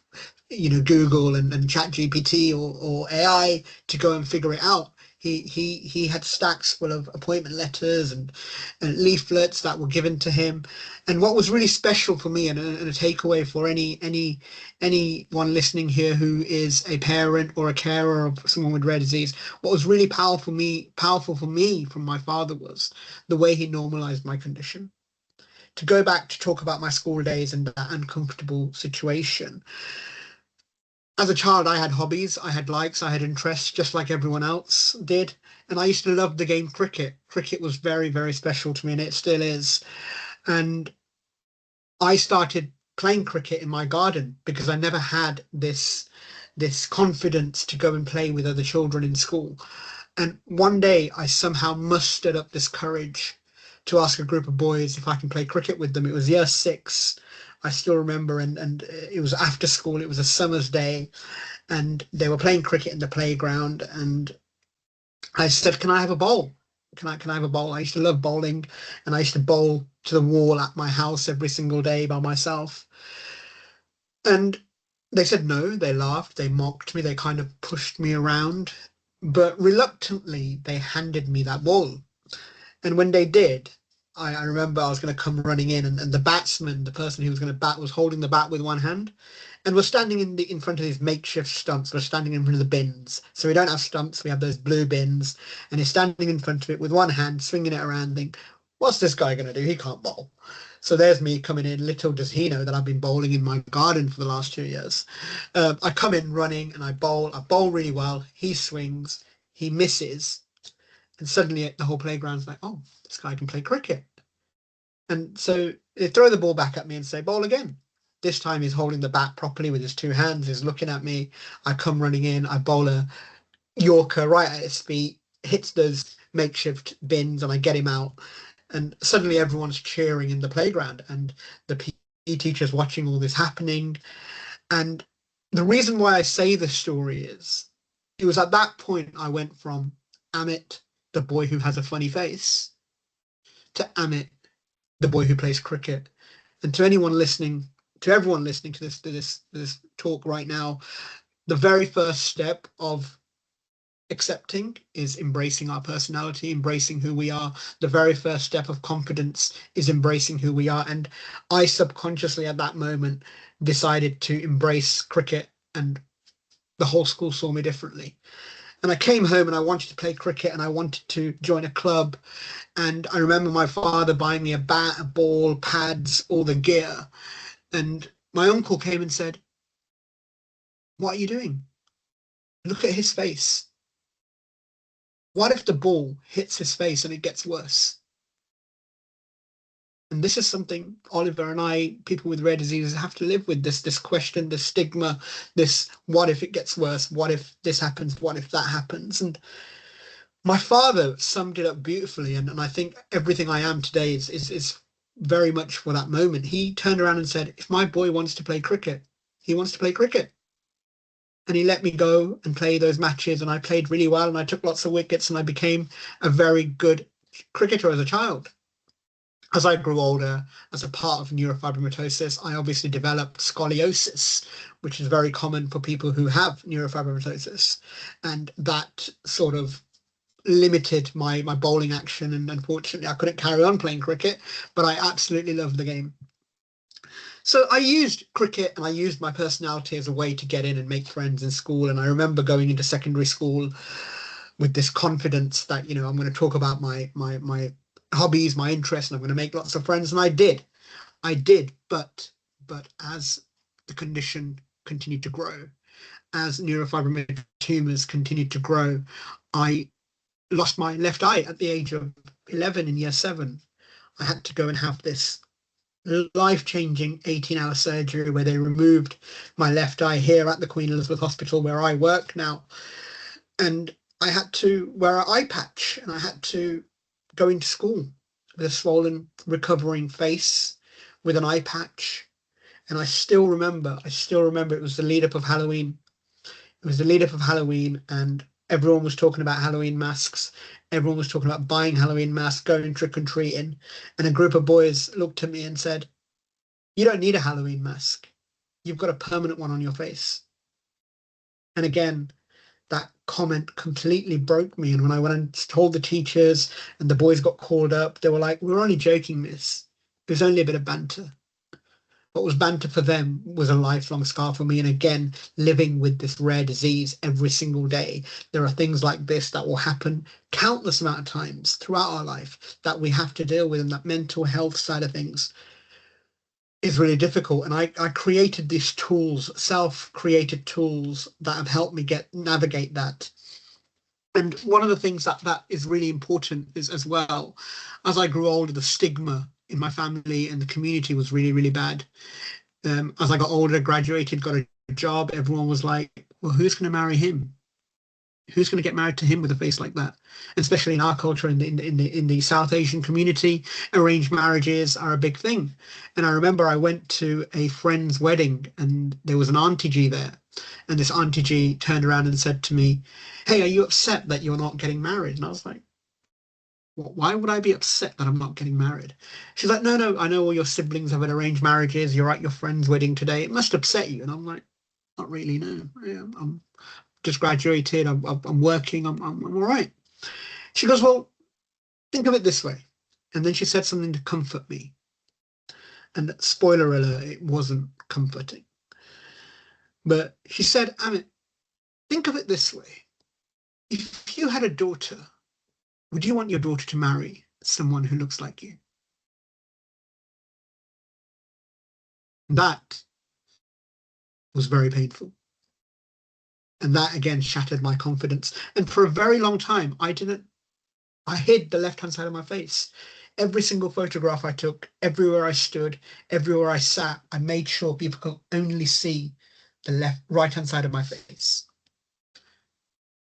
Google and ChatGPT or AI to go and figure it out. He had stacks full of appointment letters and leaflets that were given to him. And what was really special for me and a takeaway for anyone listening here who is a parent or a carer of someone with rare disease, what was really powerful for me from my father was the way he normalized my condition. To go back to talk about my school days and that uncomfortable situation. As a child, I had hobbies, I had likes, I had interests, just like everyone else did. And I used to love the game cricket. Cricket was very, very special to me, and it still is. And I started playing cricket in my garden because I never had this confidence to go and play with other children in school. And one day I somehow mustered up this courage to ask a group of boys if I can play cricket with them. It was year 6. I still remember, and it was after school. It was a summer's day, and they were playing cricket in the playground. And I said, "Can I have a bowl? Can I have a bowl?" I used to love bowling, and I used to bowl to the wall at my house every single day by myself. And they said no. They laughed, they mocked me, they kind of pushed me around, but reluctantly they handed me that ball. And when they did, I remember I was going to come running in, and the batsman, the person who was going to bat, was holding the bat with one hand, and we're standing in front of these makeshift stumps. We're standing in front of the bins, so we don't have stumps, we have those blue bins, and he's standing in front of it with one hand, swinging it around. Think, what's this guy going to do? He can't bowl. So there's me coming in. Little does he know that I've been bowling in my garden for the last 2 years. I come in running and I bowl. I bowl really well. He swings, he misses, and suddenly the whole playground's like, "Oh, this guy can play cricket." And so they throw the ball back at me and say, "Bowl again." This time he's holding the bat properly with his 2 hands. He's looking at me. I come running in. I bowl a Yorker right at his feet, hits those makeshift bins, and I get him out. And suddenly everyone's cheering in the playground, and the PE teacher's watching all this happening. And the reason why I say this story is it was at that point I went from Amit, the boy who has a funny face, to Amit, the boy who plays cricket. And to everyone listening to this talk right now, the very first step of accepting is embracing our personality, embracing who we are. The very first step of confidence is embracing who we are. And I subconsciously at that moment decided to embrace cricket, and the whole school saw me differently. And I came home and I wanted to play cricket and I wanted to join a club. And I remember my father buying me a bat, a ball, pads, all the gear. And my uncle came and said, "What are you doing? Look at his face. What if the ball hits his face and it gets worse?" And this is something Oliver and I, people with rare diseases, have to live with, this question, this stigma, this what if it gets worse? What if this happens? What if that happens? And my father summed it up beautifully. And I think everything I am today is very much for that moment. He turned around and said, "If my boy wants to play cricket, he wants to play cricket." And he let me go and play those matches, and I played really well, and I took lots of wickets, and I became a very good cricketer as a child. As I grew older, as a part of neurofibromatosis, I obviously developed scoliosis, which is very common for people who have neurofibromatosis, and that sort of limited my bowling action, and unfortunately I couldn't carry on playing cricket, but I absolutely loved the game. So I used cricket and I used my personality as a way to get in and make friends in school. And I remember going into secondary school with this confidence that, I'm going to talk about my hobbies, my interests, and I'm going to make lots of friends. And I did, but as the condition continued to grow, as neurofibromatosis tumors continued to grow, I lost my left eye at the age of 11 in year 7, I had to go and have this life-changing 18-hour surgery where they removed my left eye here at the Queen Elizabeth Hospital where I work now. And I had to wear an eye patch, and I had to go into school with a swollen, recovering face with an eye patch. And I still remember it was the lead up of Halloween. It was the lead up of Halloween, and everyone was talking about Halloween masks. Everyone was talking about buying Halloween masks, going trick or treating. And a group of boys looked at me and said, "You don't need a Halloween mask. You've got a permanent one on your face." And again, that comment completely broke me. And when I went and told the teachers and the boys got called up, they were like, "We were only joking, miss. It was only a bit of banter." What was banter for them was a lifelong scar for me. And again, living with this rare disease every single day, there are things like this that will happen countless amount of times throughout our life that we have to deal with. And that mental health side of things is really difficult. And I created these tools, self-created tools that have helped me navigate that. And one of the things that is really important is, as well, as I grew older, the stigma in my family and the community was really, really bad. As I got older, graduated, got a job, everyone was like, "Well, who's going to marry him? Who's going to get married to him with a face like that?" And especially in our culture, in the South Asian community, arranged marriages are a big thing. And I remember I went to a friend's wedding, and there was an Auntie G there. And this Auntie G turned around and said to me, "Hey, are you upset that you're not getting married?" And I was like, "Why would I be upset that I'm not getting married?" She's like, "No, I know all your siblings have had arranged marriages. You're at your friend's wedding today. It must upset you." And I'm like, "Not really, no. I'm just graduated. I'm working. I'm all right." She goes, "Well, think of it this way." And then she said something to comfort me. And spoiler alert, it wasn't comforting. But she said, "Amit, think of it this way. If you had a daughter, would you want your daughter to marry someone who looks like you?" That was very painful. And that again shattered my confidence. And for a very long time, I hid the left-hand side of my face. Every single photograph I took, everywhere I stood, everywhere I sat, I made sure people could only see the right-hand side of my face.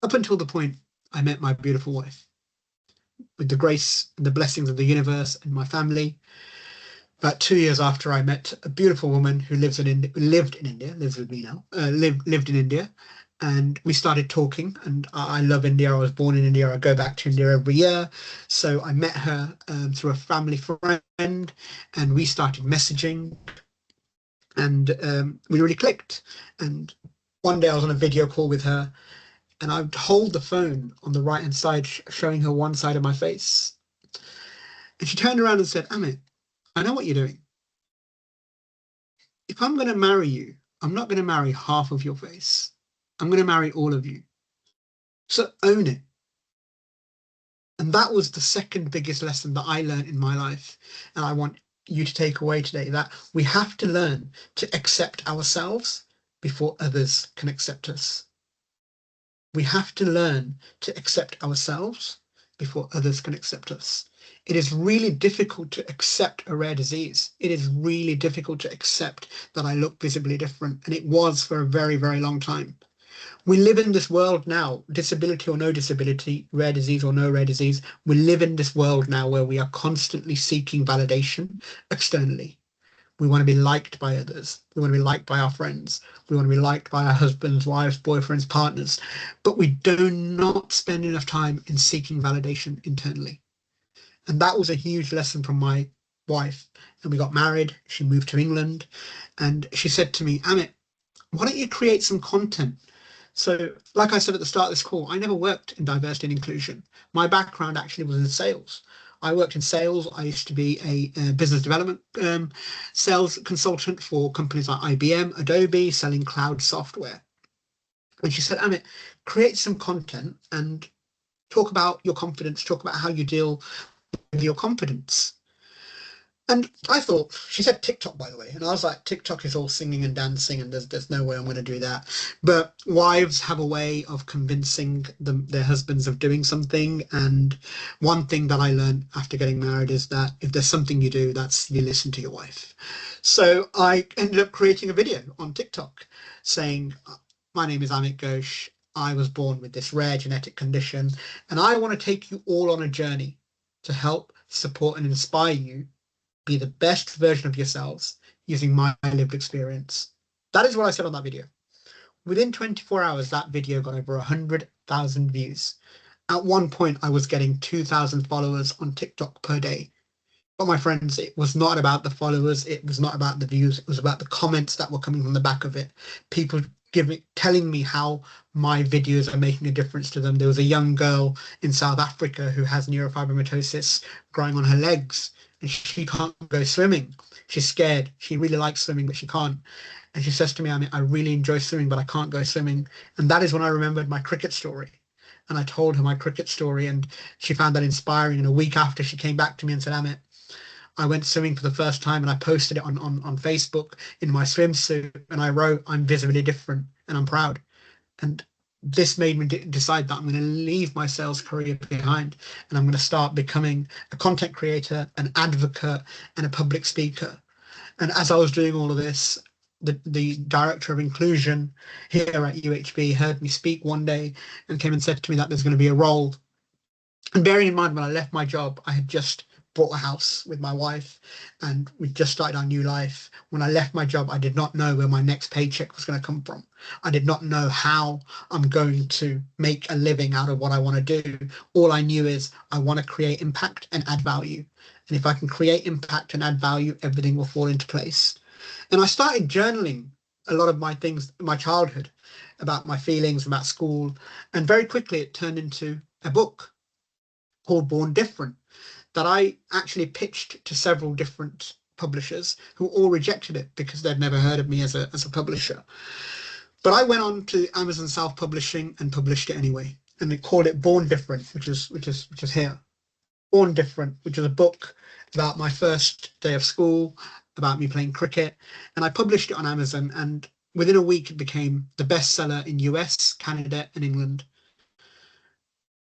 Up until the point I met my beautiful wife. With the grace and the blessings of the universe and my family, about 2 years after I met a beautiful woman who lived in India, lives with me now, lived in India, and we started talking. And I love India. I was born in India. I go back to India every year. So I met her through a family friend, and we started messaging, and we really clicked. And one day I was on a video call with her, and I would hold the phone on the right-hand side, showing her one side of my face. And she turned around and said, "Amit, I know what you're doing. If I'm going to marry you, I'm not going to marry half of your face. I'm going to marry all of you. So own it." And that was the second biggest lesson that I learned in my life. And I want you to take away today, that we have to learn to accept ourselves before others can accept us. We have to learn to accept ourselves before others can accept us. It is really difficult to accept a rare disease. It is really difficult to accept that I look visibly different. And it was for a very, very long time. We live in this world now, disability or no disability, rare disease or no rare disease. We live in this world now where we are constantly seeking validation externally. We want to be liked by others. We want to be liked by our friends. We want to be liked by our husbands, wives, boyfriends, partners. But we do not spend enough time in seeking validation internally. And that was a huge lesson from my wife. And we got married. She moved to England. And she said to me, "Amit, why don't you create some content?" So, like I said at the start of this call, I never worked in diversity and inclusion. My background actually was in sales. I worked in sales. I used to be a business development sales consultant for companies like IBM, Adobe, selling cloud software. And she said, "Amit, create some content and talk about your confidence, talk about how you deal with your confidence." And I thought, she said TikTok, by the way, and I was like, TikTok is all singing and dancing, and there's no way I'm going to do that. But wives have a way of convincing their husbands of doing something. And one thing that I learned after getting married is that if there's something you do, that's you listen to your wife. So I ended up creating a video on TikTok saying, my name is Amit Ghosh. I was born with this rare genetic condition, and I want to take you all on a journey to help, support, and inspire you be the best version of yourselves using my lived experience. That is what I said on that video. Within 24 hours, that video got over 100,000 views. At one point, I was getting 2,000 followers on TikTok per day. But my friends, it was not about the followers. It was not about the views. It was about the comments that were coming from the back of it. People telling me how my videos are making a difference to them. There was a young girl in South Africa who has neurofibromatosis growing on her legs, and she can't go swimming. She's scared. She really likes swimming, but she can't. And she says to me, I really enjoy swimming, but I can't go swimming. And that is when I remembered my cricket story. And I told her my cricket story, and she found that inspiring. And a week after, she came back to me and said, Amit, I went swimming for the first time, and I posted it on Facebook in my swimsuit, and I wrote, I'm visibly different and I'm proud. And this made me decide that I'm going to leave my sales career behind, and I'm going to start becoming a content creator, an advocate, and a public speaker. And as I was doing all of this, the director of inclusion here at UHB heard me speak one day and came and said to me that there's going to be a role. And bearing in mind, when I left my job, I had just bought a house with my wife and we just started our new life. When I left my job, I did not know where my next paycheck was going to come from. I did not know how I'm going to make a living out of what I want to do. All I knew is I want to create impact and add value. And if I can create impact and add value, everything will fall into place. And I started journaling a lot of my things, my childhood, about my feelings, about school. And very quickly it turned into a book called Born Different that I actually pitched to several different publishers who all rejected it because they'd never heard of me as a publisher. But I went on to Amazon self-publishing and published it anyway. And they called it Born Different, which is here. Born Different, which is a book about my first day of school, about me playing cricket. And I published it on Amazon, and within a week it became the bestseller in US, Canada, and England.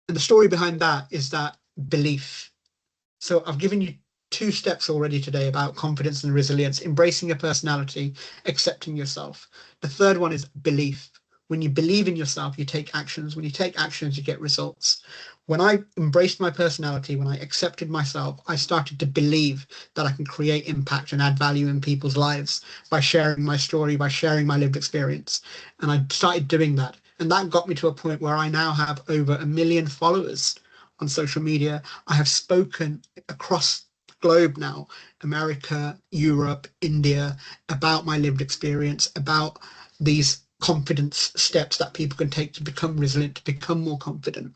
And the story behind that is that belief. So I've given you 2 steps already today about confidence and resilience, embracing your personality, accepting yourself. The third one is belief. When you believe in yourself, you take actions. When you take actions, you get results. When I embraced my personality, when I accepted myself, I started to believe that I can create impact and add value in people's lives by sharing my story, by sharing my lived experience. And I started doing that. And that got me to a point where I now have over 1 million followers on social media. I have spoken across the globe now, America, Europe, India, about my lived experience, about these confidence steps that people can take to become resilient, to become more confident.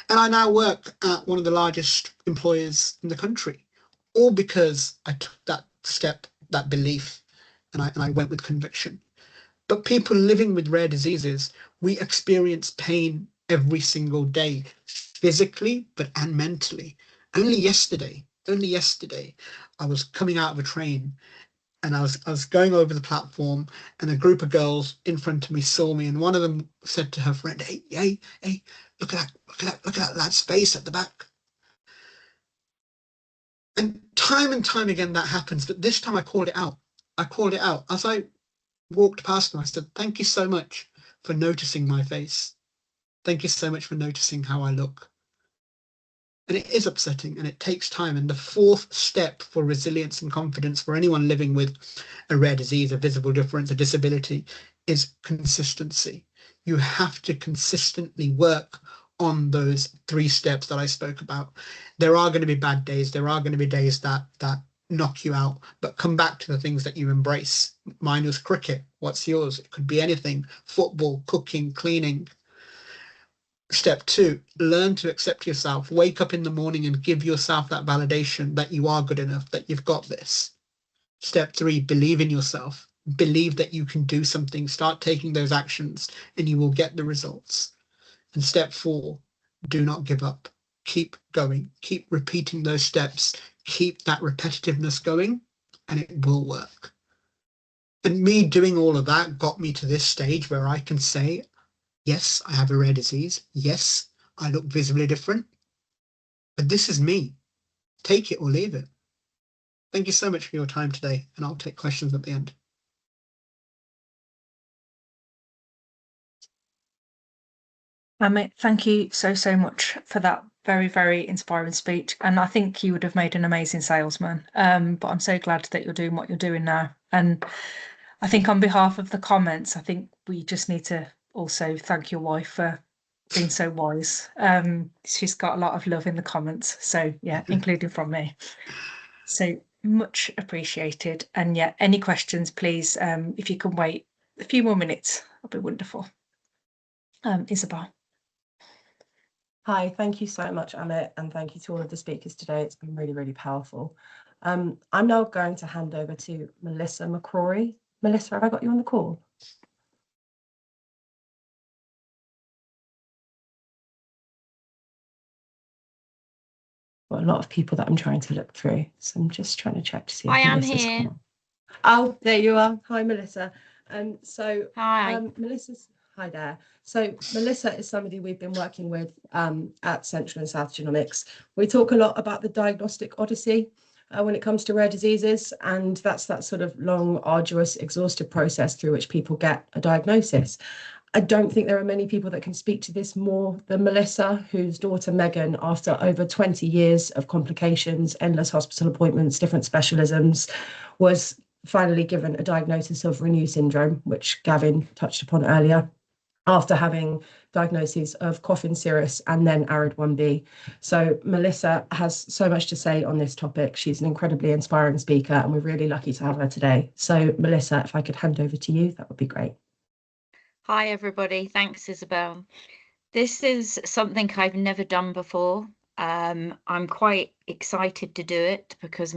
And I now work at one of the largest employers in the country, all because I took that step, that belief, and I went with conviction. But people living with rare diseases, we experience pain every single day, physically, and mentally. Only yesterday, I was coming out of a train and I was going over the platform, and a group of girls in front of me saw me, and one of them said to her friend, hey, look at that lad's face at the back. And time again that happens, but this time I called it out. As I walked past them. I said, thank you so much for noticing my face. Thank you so much for noticing how I look. And it is upsetting and it takes time. And the 4th step for resilience and confidence for anyone living with a rare disease, a visible difference, a disability is consistency. You have to consistently work on those 3 steps that I spoke about. There are going to be bad days. There are going to be days that knock you out, but come back to the things that you embrace. Mine was cricket. What's yours? It could be anything: football, cooking, cleaning. Step 2, learn to accept yourself. Wake up in the morning and give yourself that validation that you are good enough, that you've got this. Step 3, believe in yourself. Believe that you can do something. Start taking those actions and you will get the results. And step 4, do not give up. keep going, keep repeating those steps, keep that repetitiveness going, and it will work. And me doing all of that got me to this stage where I can say, yes, I have a rare disease. Yes, I look visibly different, but this is me. Take it or leave it. Thank you so much for your time today, and I'll take questions at the end. Amit, thank you so much for that very, very inspiring speech. And I think you would have made an amazing salesman. But I'm so glad that you're doing what you're doing now. And I think on behalf of the comments, I think we just need to also thank your wife for being so wise. She's got a lot of love in the comments. So yeah, including from me. So much appreciated. And yeah, any questions, please, if you can wait a few more minutes, that'll be wonderful. Isabel. Hi, thank you so much, Amit, and thank you to all of the speakers today. It's been really, really powerful. I'm now going to hand over to Melissa McCrory. Melissa, have I got you on the call? Got a lot of people that I'm trying to look through, so I'm just trying to check to see if I am Melissa's here. come on. Oh, there you are. Hi, Melissa. Hi. Melissa's hi there. So Melissa is somebody we've been working with at Central and South Genomics. We talk a lot about the diagnostic odyssey when it comes to rare diseases, and that's that sort of long, arduous, exhaustive process through which people get a diagnosis. I don't think there are many people that can speak to this more than Melissa, whose daughter Megan, after over 20 years of complications, endless hospital appointments, different specialisms, was finally given a diagnosis of Renew syndrome, which Gavin touched upon earlier, after having diagnoses of coughin serous and then ARID1B. So Melissa has so much to say on this topic. She's an incredibly inspiring speaker, and we're really lucky to have her today. So Melissa, if I could hand over to you, that would be great. Hi, everybody. Thanks, Isabel. This is something I've never done before. I'm quite excited to do it because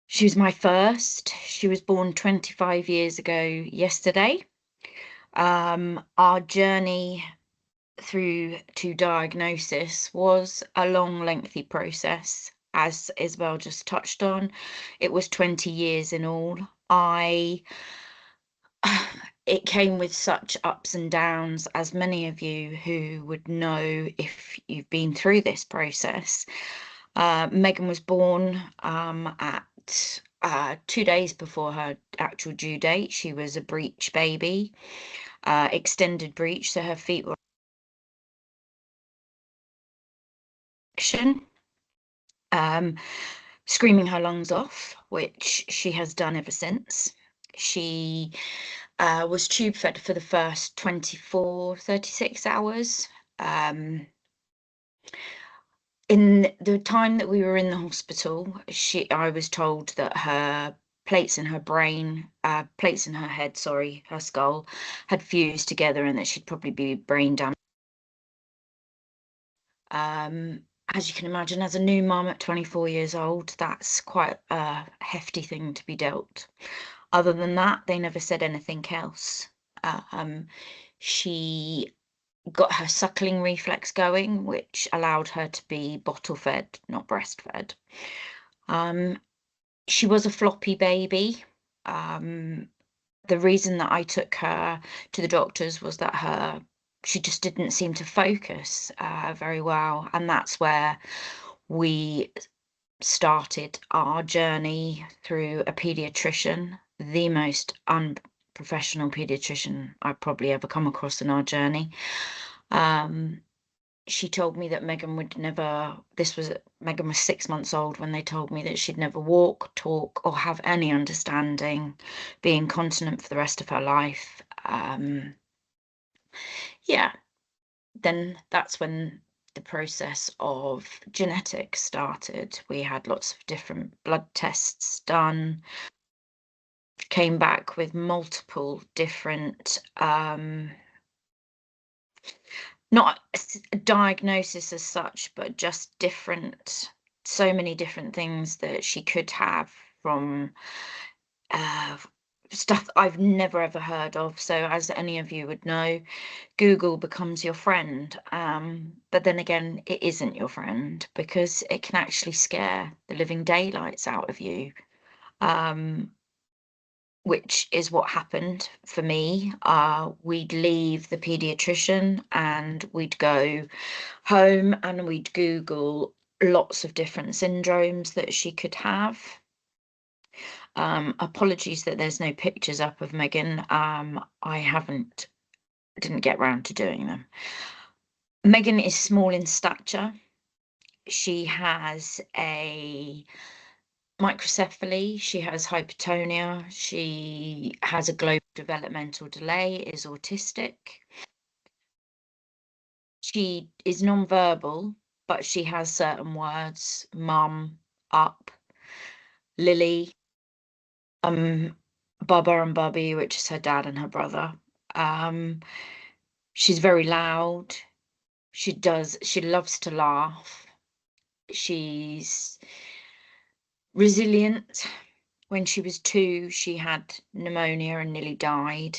she was my first. She was born 25 years ago yesterday. Our journey through to diagnosis was a long, lengthy process. As Isabel just touched on, it was 20 years in all. It came with such ups and downs, as many of you who would know if you've been through this process. Megan was born at 2 days before her actual due date. She was a breech baby, extended breech, so her feet were screaming her lungs off, which she has done ever since. She was tube fed for the first 36 hours. In the time that we were in the hospital, I was told that her plates in her head, her skull, had fused together and that she'd probably be brain damaged. As you can imagine, as a new mum at 24 years old, that's quite a hefty thing to be dealt. Other than that, they never said anything else. She got her suckling reflex going, which allowed her to be bottle fed, not breastfed. She was a floppy baby. The reason that I took her to the doctors was that she just didn't seem to focus very well, and that's where we started our journey through a paediatrician, the most unprofessional paediatrician I've probably ever come across in our journey. She told me that Megan was 6 months old when they told me that she'd never walk, talk, or have any understanding, be incontinent for the rest of her life. Then that's when the process of genetics started. We had lots of different blood tests done, came back with multiple different not a diagnosis as such, but just so many different things that she could have, from stuff that I've never ever heard of. So as any of you would know, Google becomes your friend, but then again, it isn't your friend, because it can actually scare the living daylights out of you, which is what happened for me. We'd leave the pediatrician and we'd go home and we'd Google lots of different syndromes that she could have. Apologies that there's no pictures up of Megan. I didn't get round to doing them. Megan is small in stature. She has a microcephaly, she has hypertonia, she has a global developmental delay, is autistic. She is non-verbal, but she has certain words: mum, up, Lily, Bubba and Bubby, which is her dad and her brother. She's very loud. She loves to laugh. She's resilient. When she was 2, she had pneumonia and nearly died,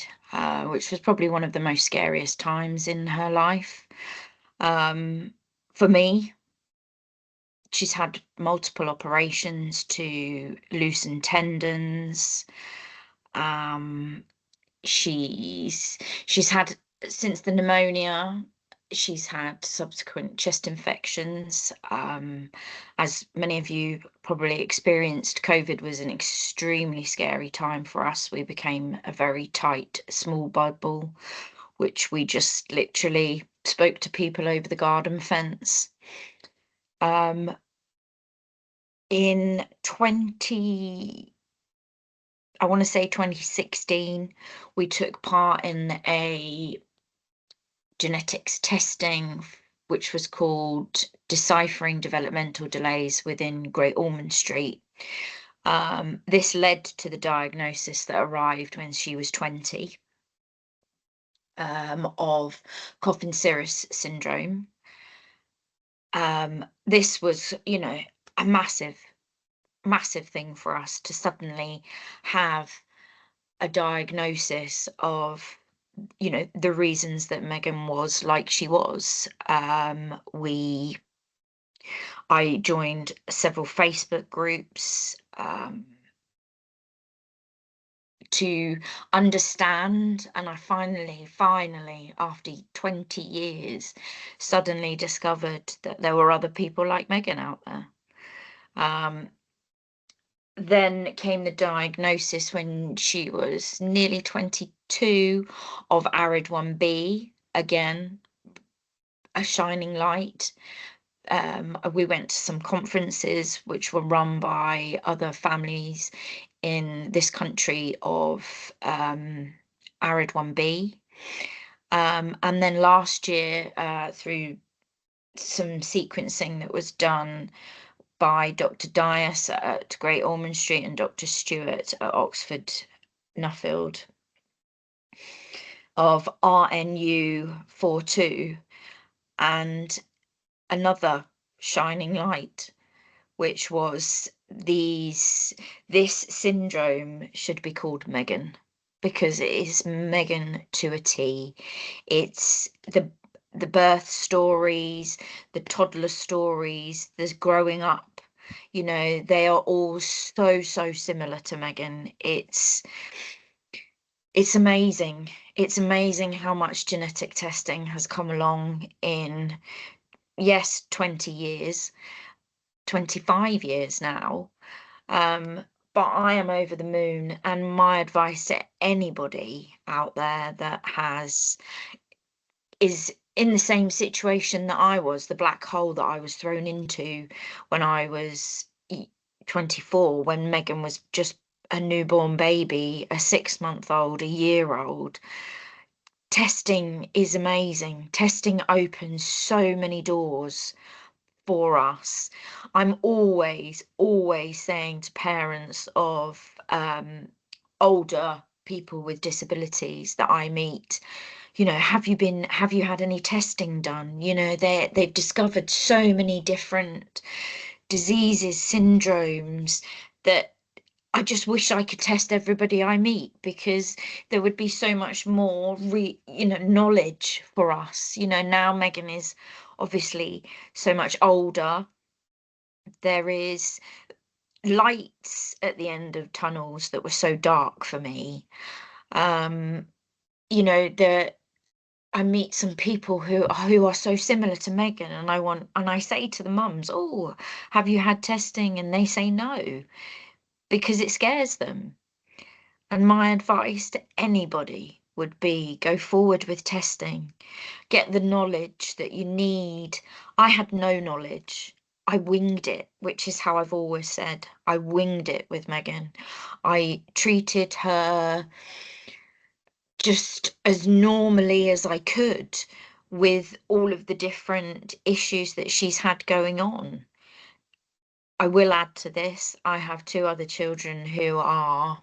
which was probably one of the most scariest times in her life. For me, she's had multiple operations to loosen tendons. She's had, since the pneumonia, she's had subsequent chest infections. As many of you probably experienced, COVID was an extremely scary time for us. We became a very tight, small bubble, which we just literally spoke to people over the garden fence. In 2016, we took part in a genetics testing, which was called Deciphering Developmental Delays within Great Ormond Street. This led to the diagnosis that arrived when she was 20, of Coffin-Siris syndrome. This was, a massive thing for us to suddenly have a diagnosis of, the reasons that Megan was like she was. I joined several Facebook groups to understand, and I finally, after 20 years, suddenly discovered that there were other people like Megan out there. Then came the diagnosis when she was nearly 22 of ARID 1B, again, a shining light. We went to some conferences which were run by other families in this country of ARID 1B. And then last year, through some sequencing that was done by Dr. Dias at Great Ormond Street and Dr. Stewart at Oxford Nuffield, of RNU42, and another shining light, which was this syndrome should be called Megan, because it is Megan to a T. It's the birth stories, the toddler stories, the growing up, they are all so similar to Megan. It's amazing. It's amazing how much genetic testing has come along in, yes, 20 years, 25 years now. But I am over the moon, and my advice to anybody out there that is in the same situation that I was, the black hole that I was thrown into when I was 24, when Megan was just a newborn baby, a 6-month-old, a year-old. Testing is amazing. Testing opens so many doors for us. I'm always saying to parents of older people with disabilities that I meet, have you had any testing done? They've discovered so many different diseases, syndromes, that I just wish I could test everybody I meet, because there would be so much more knowledge for us. Now Megan is obviously so much older. There is lights at the end of tunnels that were so dark for me. I meet some people who are so similar to Megan, and I say to the mums, "Oh, have you had testing?" And they say no, because it scares them. And my advice to anybody would be, go forward with testing, get the knowledge that you need. I had no knowledge. I winged it, which is how I've always said. I winged it with Megan. I treated her just as normally as I could, with all of the different issues that she's had going on. I will add to this, I have 2 other children who are,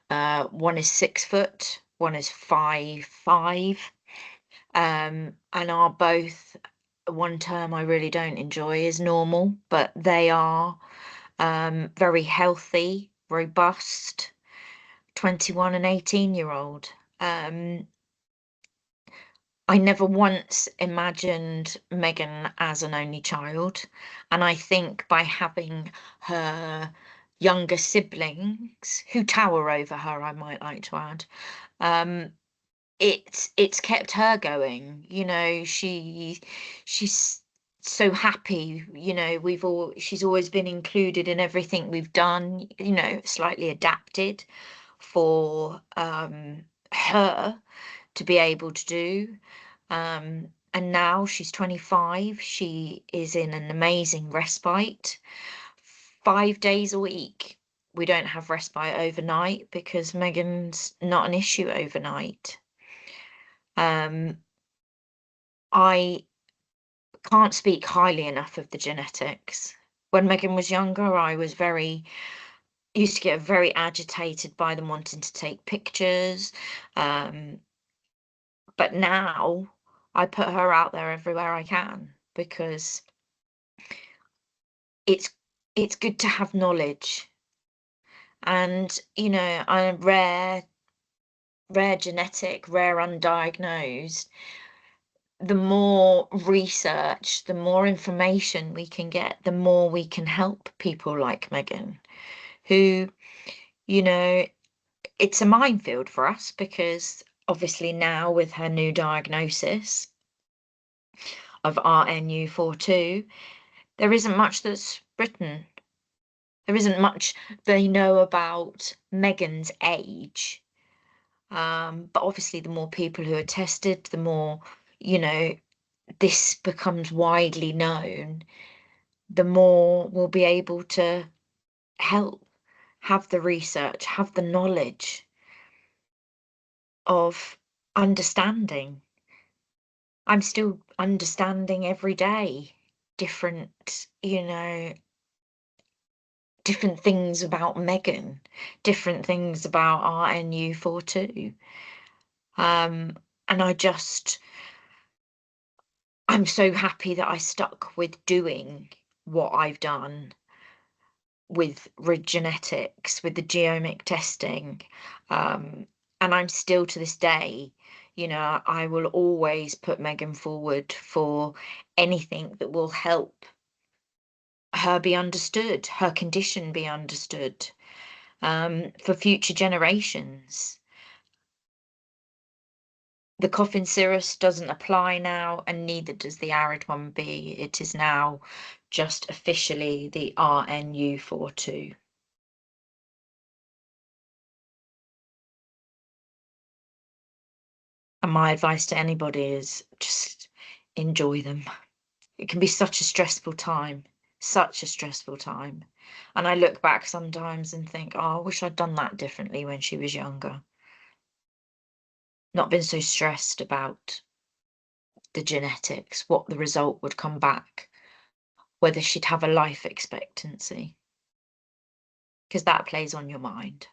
one is 6 foot, one is 5'5", and are both, one term I really don't enjoy is normal, but they are very healthy, robust, 21 and 18-year-old. I never once imagined Megan as an only child, and I think by having her younger siblings who tower over her, I might like to add, it's kept her going. She's so happy. She's always been included in everything we've done. Slightly adapted for her to be able to do. And now she's 25. She is in an amazing respite, 5 days a week. We don't have respite overnight because Megan's not an issue overnight. I can't speak highly enough of the genetics. When Megan was younger, I used to get very agitated by them wanting to take pictures. But now I put her out there everywhere I can, because it's good to have knowledge. And I'm rare genetic, rare undiagnosed. The more research, the more information we can get, the more we can help people like Megan, who, it's a minefield for us, because obviously now with her new diagnosis of RNU42, there isn't much that's written. There isn't much they know about Megan's age. But obviously the more people who are tested, the more, this becomes widely known, the more we'll be able to help, have the research, have the knowledge of understanding. I'm still understanding every day different, different things about Megan, different things about RNU42. And I'm so happy that I stuck with doing what I've done with genetics, with the genomic testing. And I'm still, to this day, I will always put Megan forward for anything that will help her be understood, her condition be understood, for future generations. The coffin cirrus doesn't apply now, and neither does the arid 1B. It is now just officially the RNU42. And my advice to anybody is just enjoy them. It can be such a stressful time, such a stressful time. And I look back sometimes and think, oh, I wish I'd done that differently when she was younger. Not been so stressed about the genetics, what the result would come back, whether she'd have a life expectancy, because that plays on your mind.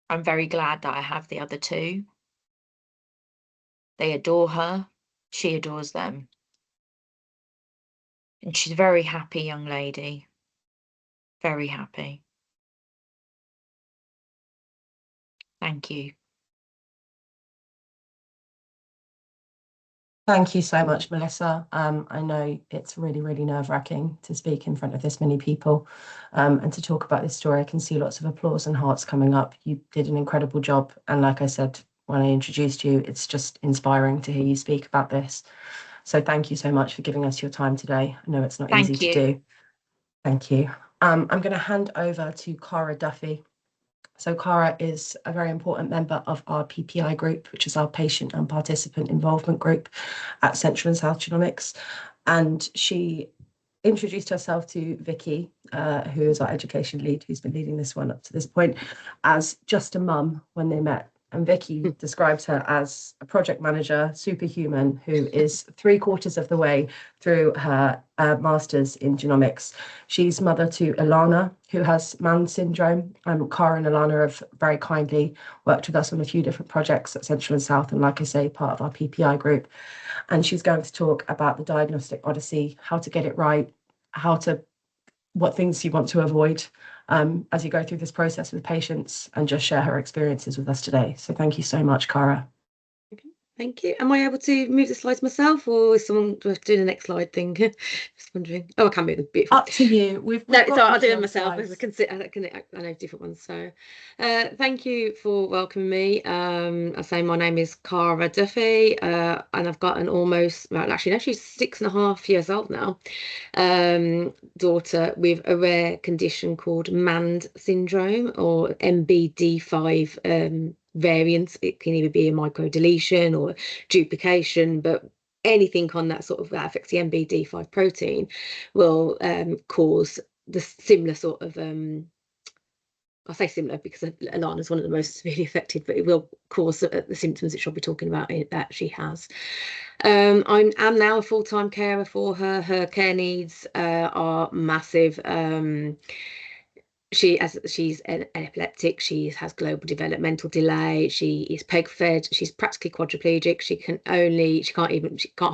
I'm very glad that I have the other 2. They adore her, she adores them. And she's a very happy young lady. Very happy. Thank you. Thank you so much, Melissa. I know it's really, really nerve-wracking to speak in front of this many people and to talk about this story. I can see lots of applause and hearts coming up. You did an incredible job. And like I said, when I introduced you, it's just inspiring to hear you speak about this. So thank you so much for giving us your time today. I know it's not easy to do. Thank you. I'm going to hand over to Cara Duffy. So Cara is a very important member of our PPI group, which is our patient and participant involvement group at Central and South Genomics. And she introduced herself to Vicky, who is our education lead, who's been leading this one up to this point, as just a mum when they met. And Vicky describes her as a project manager, superhuman, who is 3/4 of the way through her master's in genomics. She's mother to Ilana, who has Mann syndrome. Cara and Ilana have very kindly worked with us on a few different projects at Central and South, and like I say, part of our PPI group. And she's going to talk about the diagnostic odyssey, how to get it right, what things you want to avoid as you go through this process with patients, and just share her experiences with us today. So thank you so much, Cara. Okay, thank you. Am I able to move the slides myself, or is someone do I have to do the next slide thing? Just wondering. Oh, I can move them. Beautiful. Up to you. No, so I'll do it myself. I know different ones. So thank you for welcoming me. I say my name is Cara Duffy, and I've got an actually no, she's 6.5 years old now, daughter with a rare condition called Mann syndrome, or MBD5 variants. It can either be a microdeletion or duplication, but anything on that sort of that affects the MBD5 protein will cause the similar sort of I say similar because Alana is one of the most severely affected, but it will cause the symptoms that she'll be talking about that she has. I'm now a full-time carer for her. Her care needs are massive. She's an epileptic. She has global developmental delay. She is peg fed. She's practically quadriplegic. She can't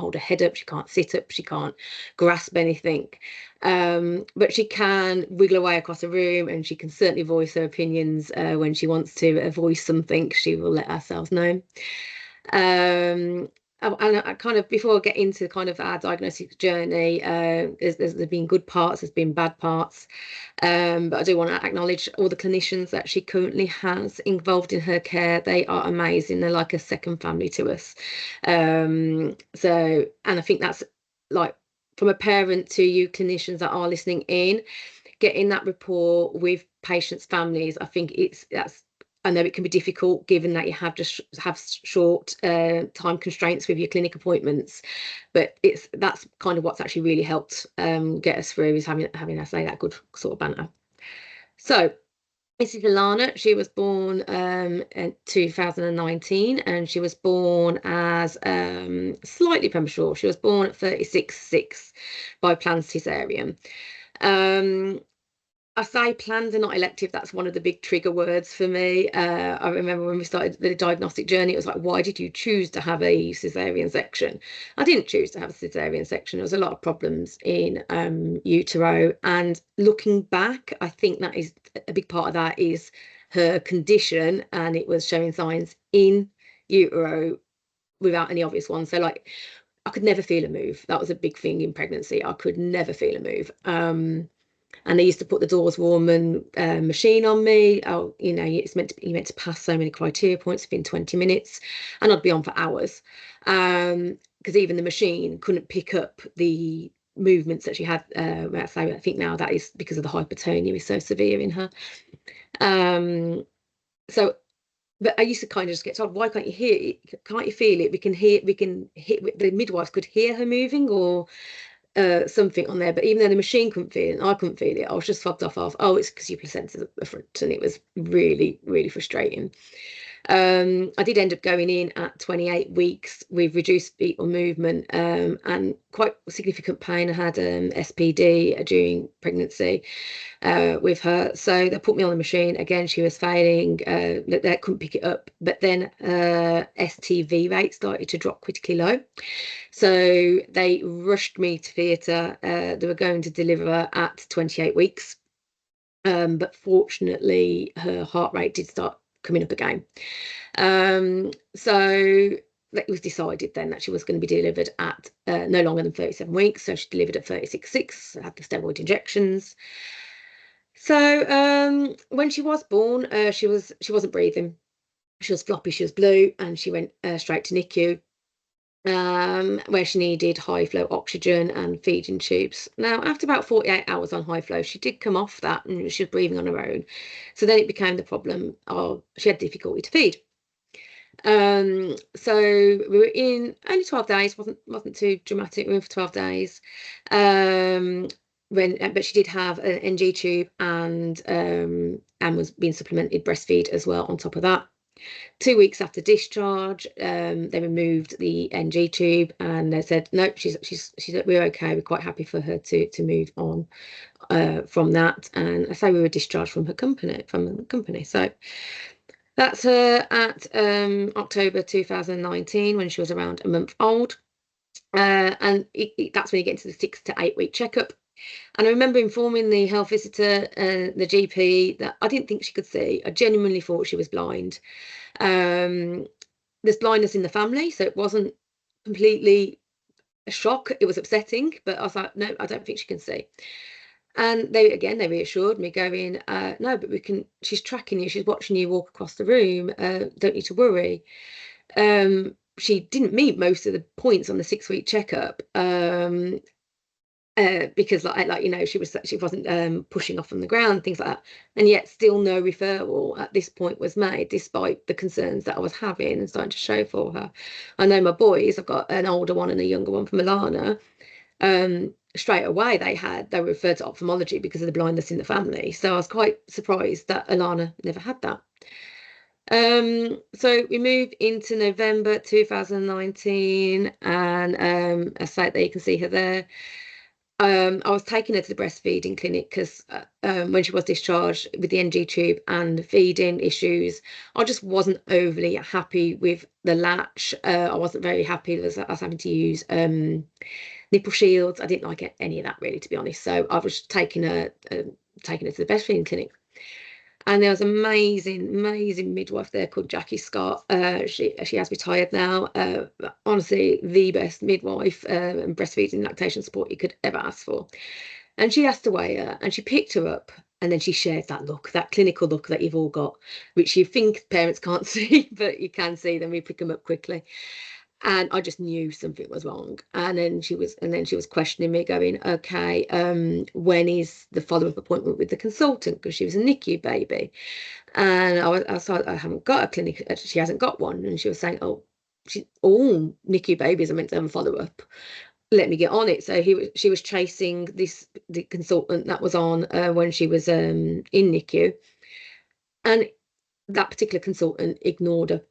hold her head up. She can't sit up. She can't grasp anything. But she can wiggle away across a room, and she can certainly voice her opinions when she wants to voice something. She will let ourselves know. And I kind of, before I get into kind of our diagnostic journey, there's been good parts, there's been bad parts, but I do want to acknowledge all the clinicians that she currently has involved in her care. They are amazing. They're like a second family to us. And I think that's like, from a parent to you clinicians that are listening in, getting that rapport with patients' families, I think I know it can be difficult given that you have short time constraints with your clinic appointments, but that's kind of what's actually really helped get us through, is having I say that good sort of banter. So this is Ilana. She was born in 2019, and she was born as slightly premature. She was born at 36.6 by planned cesarean. I say planned and not elective. That's one of the big trigger words for me. I remember when we started the diagnostic journey, it was like, why did you choose to have a cesarean section? I didn't choose to have a cesarean section. There was a lot of problems in utero. And looking back, I think that is a big part of that is her condition, and it was showing signs in utero without any obvious ones. So like, I could never feel a move. That was a big thing in pregnancy. I could never feel a move. And they used to put the Doors Warman machine on me. Oh, you're meant to pass so many criteria points within 20 minutes, and I'd be on for hours, because even the machine couldn't pick up the movements that she had. I think now that is because of the hypertonia is so severe in her. But I used to kind of just get told, why can't you hear it? Can't you feel it? We can hear. The midwives could hear her moving, or something on there, but even though the machine couldn't feel it and I couldn't feel it, I was just fobbed off of, oh, it's because your placenta's at the front, and it was really, really frustrating. I did end up going in at 28 weeks with reduced fetal movement and quite significant pain. I had SPD during pregnancy with her, so they put me on the machine again. She was failing, they couldn't pick it up, but then STV rate started to drop critically low, so they rushed me to theatre. They were going to deliver at 28 weeks. but fortunately her heart rate did start coming up again. So it was decided then that she was going to be delivered at no longer than 37 weeks. So she delivered at 36.6, had the steroid injections. So when she was born, she wasn't breathing. She was floppy, she was blue, and she went straight to NICU, where she needed high flow oxygen and feeding tubes. Now, after about 48 hours on high flow, she did come off that and she was breathing on her own. So then it became the problem of she had difficulty to feed. So we were in only 12 days, wasn't too dramatic. We were in for 12 days. But she did have an NG tube and was being supplemented breastfeed as well on top of that. 2 weeks after discharge, they removed the NG tube and they said, no, we're okay. We're quite happy for her to move on from that. And I say we were discharged from the company. So that's her at October 2019 when she was around a month old. And that's when you get into the 6 to 8 week checkup. And I remember informing the health visitor, the GP, that I didn't think she could see. I genuinely thought she was blind. There's blindness in the family, so it wasn't completely a shock. It was upsetting, but I was like, no, I don't think she can see. And they reassured me, going, no, but she's tracking you, she's watching you walk across the room, don't need to worry. She didn't meet most of the points on the 6 week checkup, because she wasn't pushing off on the ground, things like that, and yet still no referral at this point was made, despite the concerns that I was having and starting to show for her. I know my boys, I've got an older one and a younger one from Alana. Straight away they were referred to ophthalmology because of the blindness in the family. So I was quite surprised that Alana never had that. So we moved into November 2019, and a site there, you can see her there. I was taking her to the breastfeeding clinic because when she was discharged with the NG tube and feeding issues, I just wasn't overly happy with the latch. I wasn't very happy with us having to use nipple shields. I didn't like any of that, really, to be honest. So I was taking her to the breastfeeding clinic. And there was an amazing midwife there called Jackie Scott. She has retired now. Honestly, the best midwife and breastfeeding lactation support you could ever ask for. And she asked to weigh her, and she picked her up, and then she shared that look, that clinical look that you've all got, which you think parents can't see, but you can see them. We pick them up quickly. And I just knew something was wrong. And then she was questioning me, going, okay, when is the follow-up appointment with the consultant? Because she was a NICU baby. And I was like, I haven't got a clinic. She hasn't got one. And she was saying, all NICU babies are meant to have a follow-up. Let me get on it. So she was chasing the consultant that was on when she was in NICU. And that particular consultant ignored her.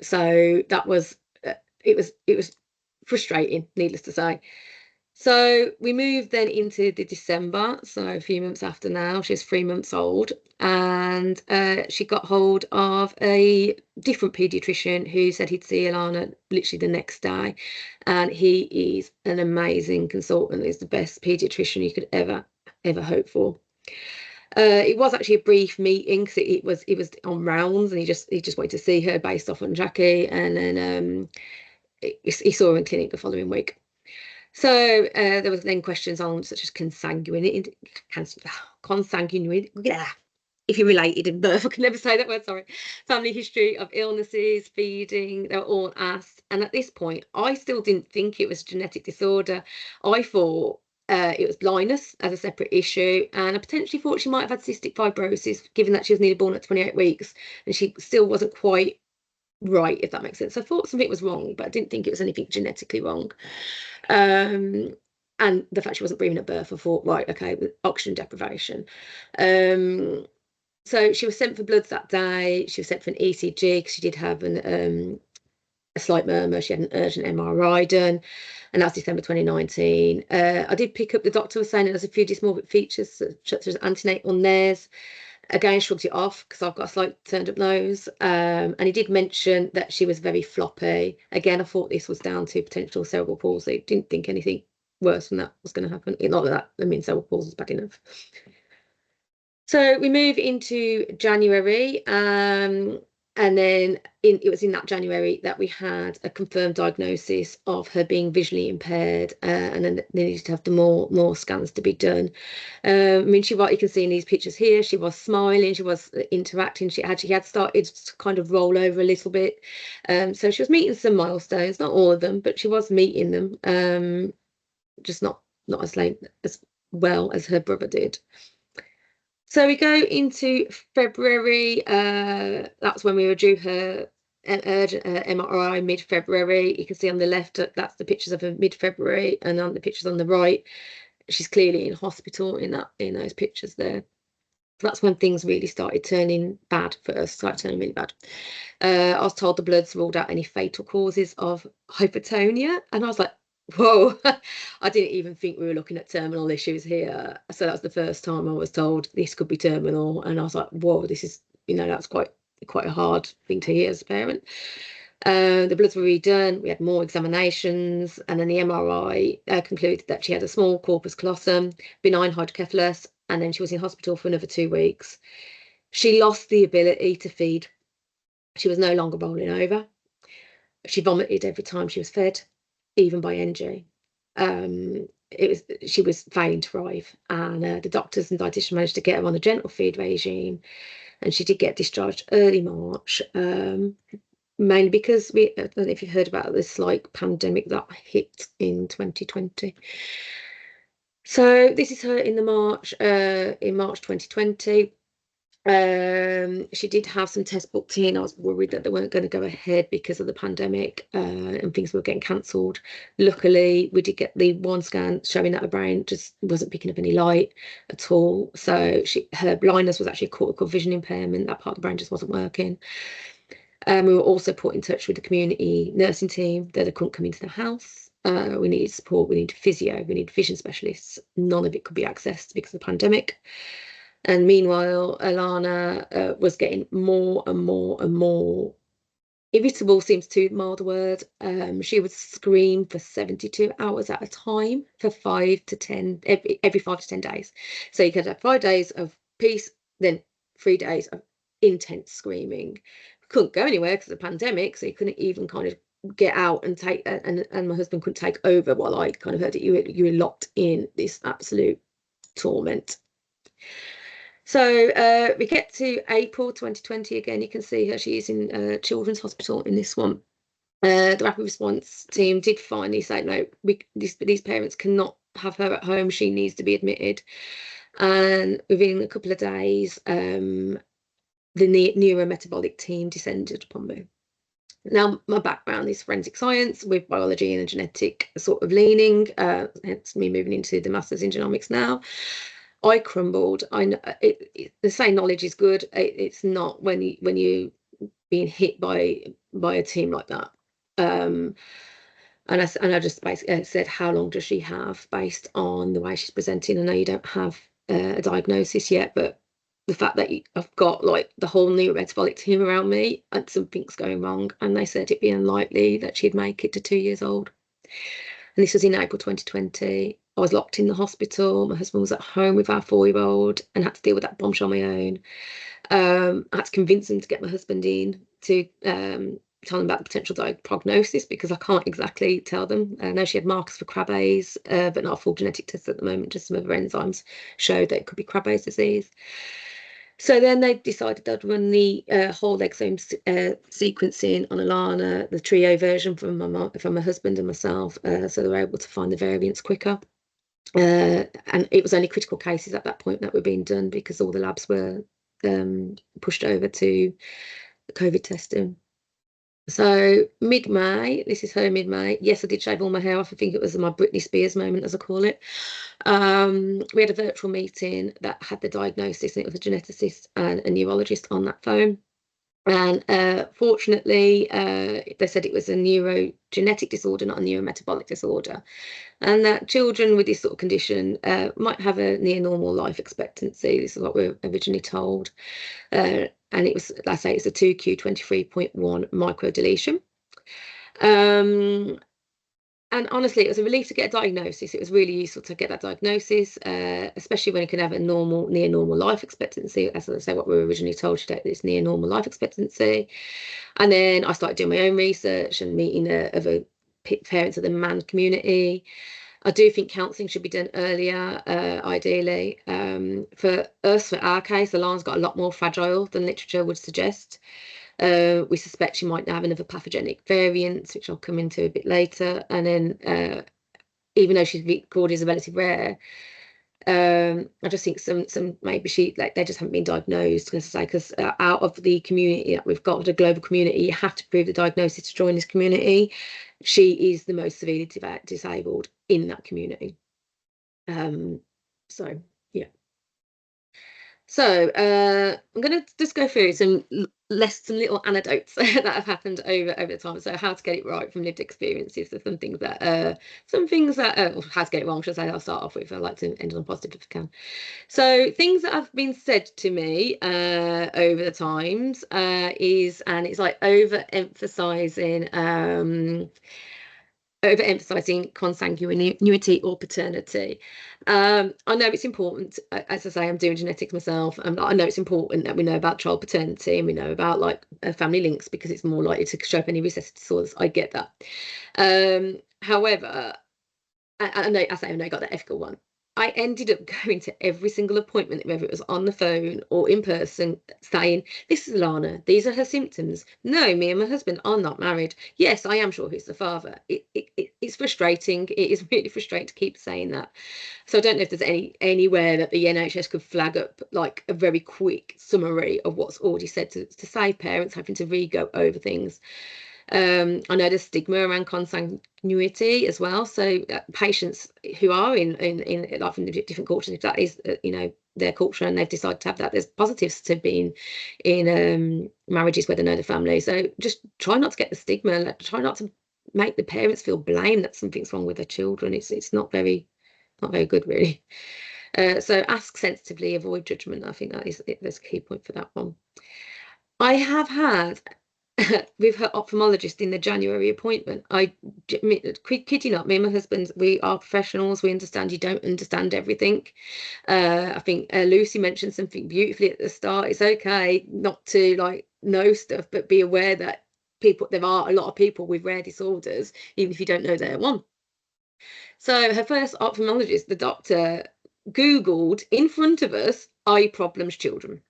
So that was it was frustrating, needless to say. So we moved then into the December, so a few months after now. She's 3 months old, and she got hold of a different paediatrician who said he'd see Alana literally the next day, and he is an amazing consultant. He's the best paediatrician you could ever hope for. It was actually a brief meeting because it was on rounds, and he just wanted to see her based off on Jackie, and then he saw her in clinic the following week. So there was then questions on such as consanguinity, if you're related in birth, I can never say that word, sorry. Family history of illnesses, feeding, they were all asked. And at this point, I still didn't think it was genetic disorder. I thought it was blindness as a separate issue, and I potentially thought she might have had cystic fibrosis, given that she was nearly born at 28 weeks, and she still wasn't quite right, if that makes sense. I thought something was wrong, but I didn't think it was anything genetically wrong. And the fact she wasn't breathing at birth, I thought, right, okay, oxygen deprivation. So she was sent for bloods that day. She was sent for an ECG because she did have a slight murmur. She had an urgent MRI done, and that's December 2019. I did pick up, the doctor was saying there's a few dysmorphic features such as antenatal nares. Again, shrugged it off because I've got a slight turned up nose. And he did mention that she was very floppy. Again, I thought this was down to potential cerebral palsy. Didn't think anything worse than that was going to happen. Not that, I mean, cerebral palsy is bad enough. So we move into January, and then it was in that January that we had a confirmed diagnosis of her being visually impaired, and then they needed to have more scans to be done. I mean, you can see in these pictures here, she was smiling, she was interacting, she had started to kind of roll over a little bit. So she was meeting some milestones, not all of them, but she was meeting them, just not as late as well as her brother did. So we go into February. That's when we were due her an urgent MRI mid-February. You can see on the left, that's the pictures of her mid-February, and on the pictures on the right, she's clearly in hospital in those pictures there. That's when things really started turning bad for us, started turning really bad. I was told the bloods ruled out any fatal causes of hypotonia, and I was like, whoa, I didn't even think we were looking at terminal issues here. So that's the first time I was told this could be terminal, and I was like, whoa, this is, that's quite a hard thing to hear as a parent. The bloods were redone, we had more examinations, and then the MRI concluded that she had a small corpus callosum, benign hydrocephalus, and then she was in hospital for another 2 weeks. She lost the ability to feed. She was no longer rolling over. She vomited every time she was fed, even by NG. She was failing to thrive, and the doctors and dietitian managed to get her on a gentle feed regime, and she did get discharged early March, mainly because I don't know if you've heard about this pandemic that hit in 2020. So this is her in March 2020. She did have some tests booked in. I was worried that they weren't going to go ahead because of the pandemic, and things were getting cancelled. Luckily, we did get the one scan showing that her brain just wasn't picking up any light at all. So her blindness was actually a cortical vision impairment. That part of the brain just wasn't working. We were also put in touch with the community nursing team that they couldn't come into the house. We needed support, we needed physio, we needed vision specialists. None of it could be accessed because of the pandemic. And meanwhile, Alana was getting more and more irritable, seems too mild a word. She would scream for 72 hours at a time for 5 to 10, every 5 to 10 days. So you could have 5 days of peace, then 3 days of intense screaming. Couldn't go anywhere because of the pandemic, so you couldn't even kind of get out and take, and my husband couldn't take over while I kind of heard that you were locked in this absolute torment. So we get to April 2020 again. You can see her. She is in Children's Hospital in this one. The rapid response team did finally say, no, these parents cannot have her at home. She needs to be admitted. And within a couple of days, the neurometabolic team descended upon me. Now, my background is forensic science with biology and a genetic sort of leaning, hence me moving into the Masters in Genomics now. I crumbled. I know the same knowledge is good. It's not when you being hit by a team like that. And I just basically said, how long does she have based on the way she's presenting? I know you don't have a diagnosis yet, but the fact that I've got like the whole neurometabolic team around me and something's going wrong, and they said it'd be unlikely that she'd make it to 2 years old. And this was in April 2020. I was locked in the hospital. My husband was at home with our 4-year-old and had to deal with that bombshell on my own. I had to convince him to get my husband in to tell them about the potential prognosis, because I can't exactly tell them. I know she had markers for Krabbe's, but not a full genetic test at the moment. Just some of her enzymes showed that it could be Krabbe's disease. So then they decided they'd run the whole exome sequencing on Alana, the trio version from my husband and myself, so they were able to find the variants quicker. And it was only critical cases at that point that were being done because all the labs were pushed over to COVID testing. So mid-May, this is her mid-May. Yes, I did shave all my hair off. I think it was my Britney Spears moment, as I call it. We had a virtual meeting that had the diagnosis, and it was a geneticist and a neurologist on that phone. And fortunately, they said it was a neurogenetic disorder, not a neurometabolic disorder, and that children with this sort of condition might have a near normal life expectancy. This is what we were originally told. And it was, like I say, it's a 2q23.1 microdeletion. And and honestly, it was a relief to get a diagnosis. It was really useful to get that diagnosis, especially when you can have a near normal life expectancy. As I say, what we were originally told today, this near normal life expectancy. And then I started doing my own research and meeting other parents of the man community. I do think counselling should be done earlier, ideally. For us, for our case, Alana's got a lot more fragile than literature would suggest. We suspect she might have another pathogenic variant, which I'll come into a bit later. And then, even though she's recorded as a relative rare, I just think some maybe they just haven't been diagnosed. Because out of the community that we've got, the global community, you have to prove the diagnosis to join this community. She is the most severely disabled in that community. So yeah. So I'm going to just go through some little anecdotes that have happened over the time. So how to get it right from lived experiences. So some things that how to get it wrong, should I say. I'll start off with. I like to end on a positive if I can. So things that have been said to me over the times and it's like overemphasizing consanguinity or paternity. I know it's important, as I say, I'm doing genetics myself, and I know it's important that we know about child paternity and we know about like family links, because it's more likely to show up any recessive disorders. I get that. However, I know I got the ethical one. I ended up going to every single appointment, whether it was on the phone or in person, saying, "This is Lana. These are her symptoms. No, me and my husband are not married. Yes, I am sure he's the father." It's frustrating. It is really frustrating to keep saying that. So I don't know if there's anywhere that the NHS could flag up like a very quick summary of what's already said to save parents having to re-go over things. I know there's stigma around consanguinity as well. So patients who are in different cultures, if that is their culture and they've decided to have that, there's positives to being in marriages where they know the family. So just try not to get the stigma. Try not to make the parents feel blame that something's wrong with their children. It's not very good, really. So ask sensitively, avoid judgment. I think that's a key point for that one. I have had with her ophthalmologist in the January appointment. Kid you not, me and my husband, we are professionals. We understand you don't understand everything. I think Lucy mentioned something beautifully at the start. It's okay not to like know stuff, but be aware that there are a lot of people with rare disorders, even if you don't know they're one. So her first ophthalmologist, the doctor, Googled in front of us, eye problems children.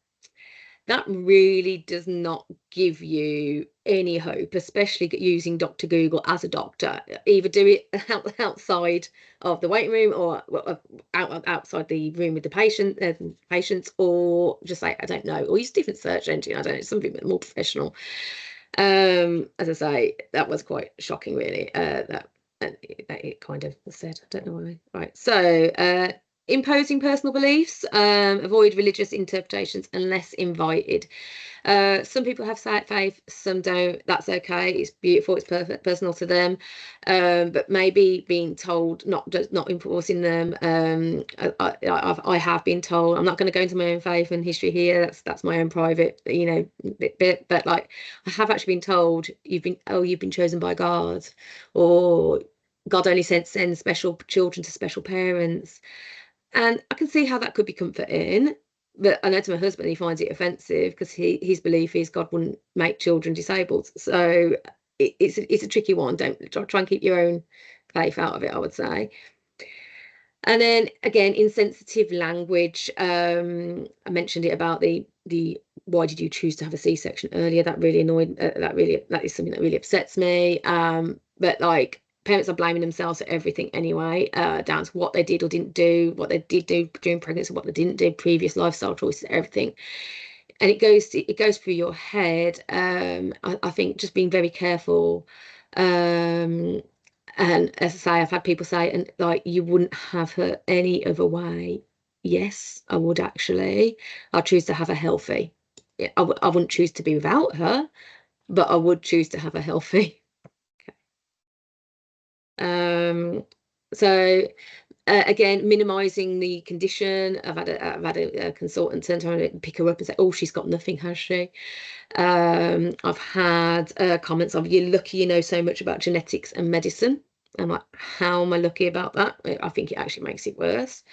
That really does not give you any hope, especially using Dr. Google as a doctor. Either do it outside of the waiting room or outside the room with the patients, or just say, I don't know, or use a different search engine. I don't know, something more professional. As I say, that was quite shocking, really. That it kind of said, I don't know why. Right, so imposing personal beliefs, avoid religious interpretations unless invited. Some people have faith, some don't. That's okay. It's beautiful. It's perfect, personal to them. But maybe being told, not enforcing them. I have been told. I'm not going to go into my own faith and history here. That's my own private, bit. But like, I have actually been told you've been chosen by God, or God only sends special children to special parents. And I can see how that could be comforting, but I know to my husband he finds it offensive because his belief is God wouldn't make children disabled. So it's a tricky one. Don't try and keep your own faith out of it, I would say. And then again, insensitive language. I mentioned it about the why did you choose to have a C-section earlier? That really annoyed. That is something that really upsets me. But like, parents are blaming themselves for everything anyway, down to what they did or didn't do, what they did do during pregnancy, what they didn't do, previous lifestyle choices, everything. And it goes through your head. I think just being very careful. And as I say, I've had people say, and like, you wouldn't have her any other way. Yes, I would actually. I choose to have her healthy. I wouldn't choose to be without her, but I would choose to have her healthy. So again, minimizing the condition. I've had a consultant turn around and pick her up and say, "Oh, she's got nothing, has she?" I've had comments of, "You're lucky you know so much about genetics and medicine." I'm like, how am I lucky about that? I think it actually makes it worse.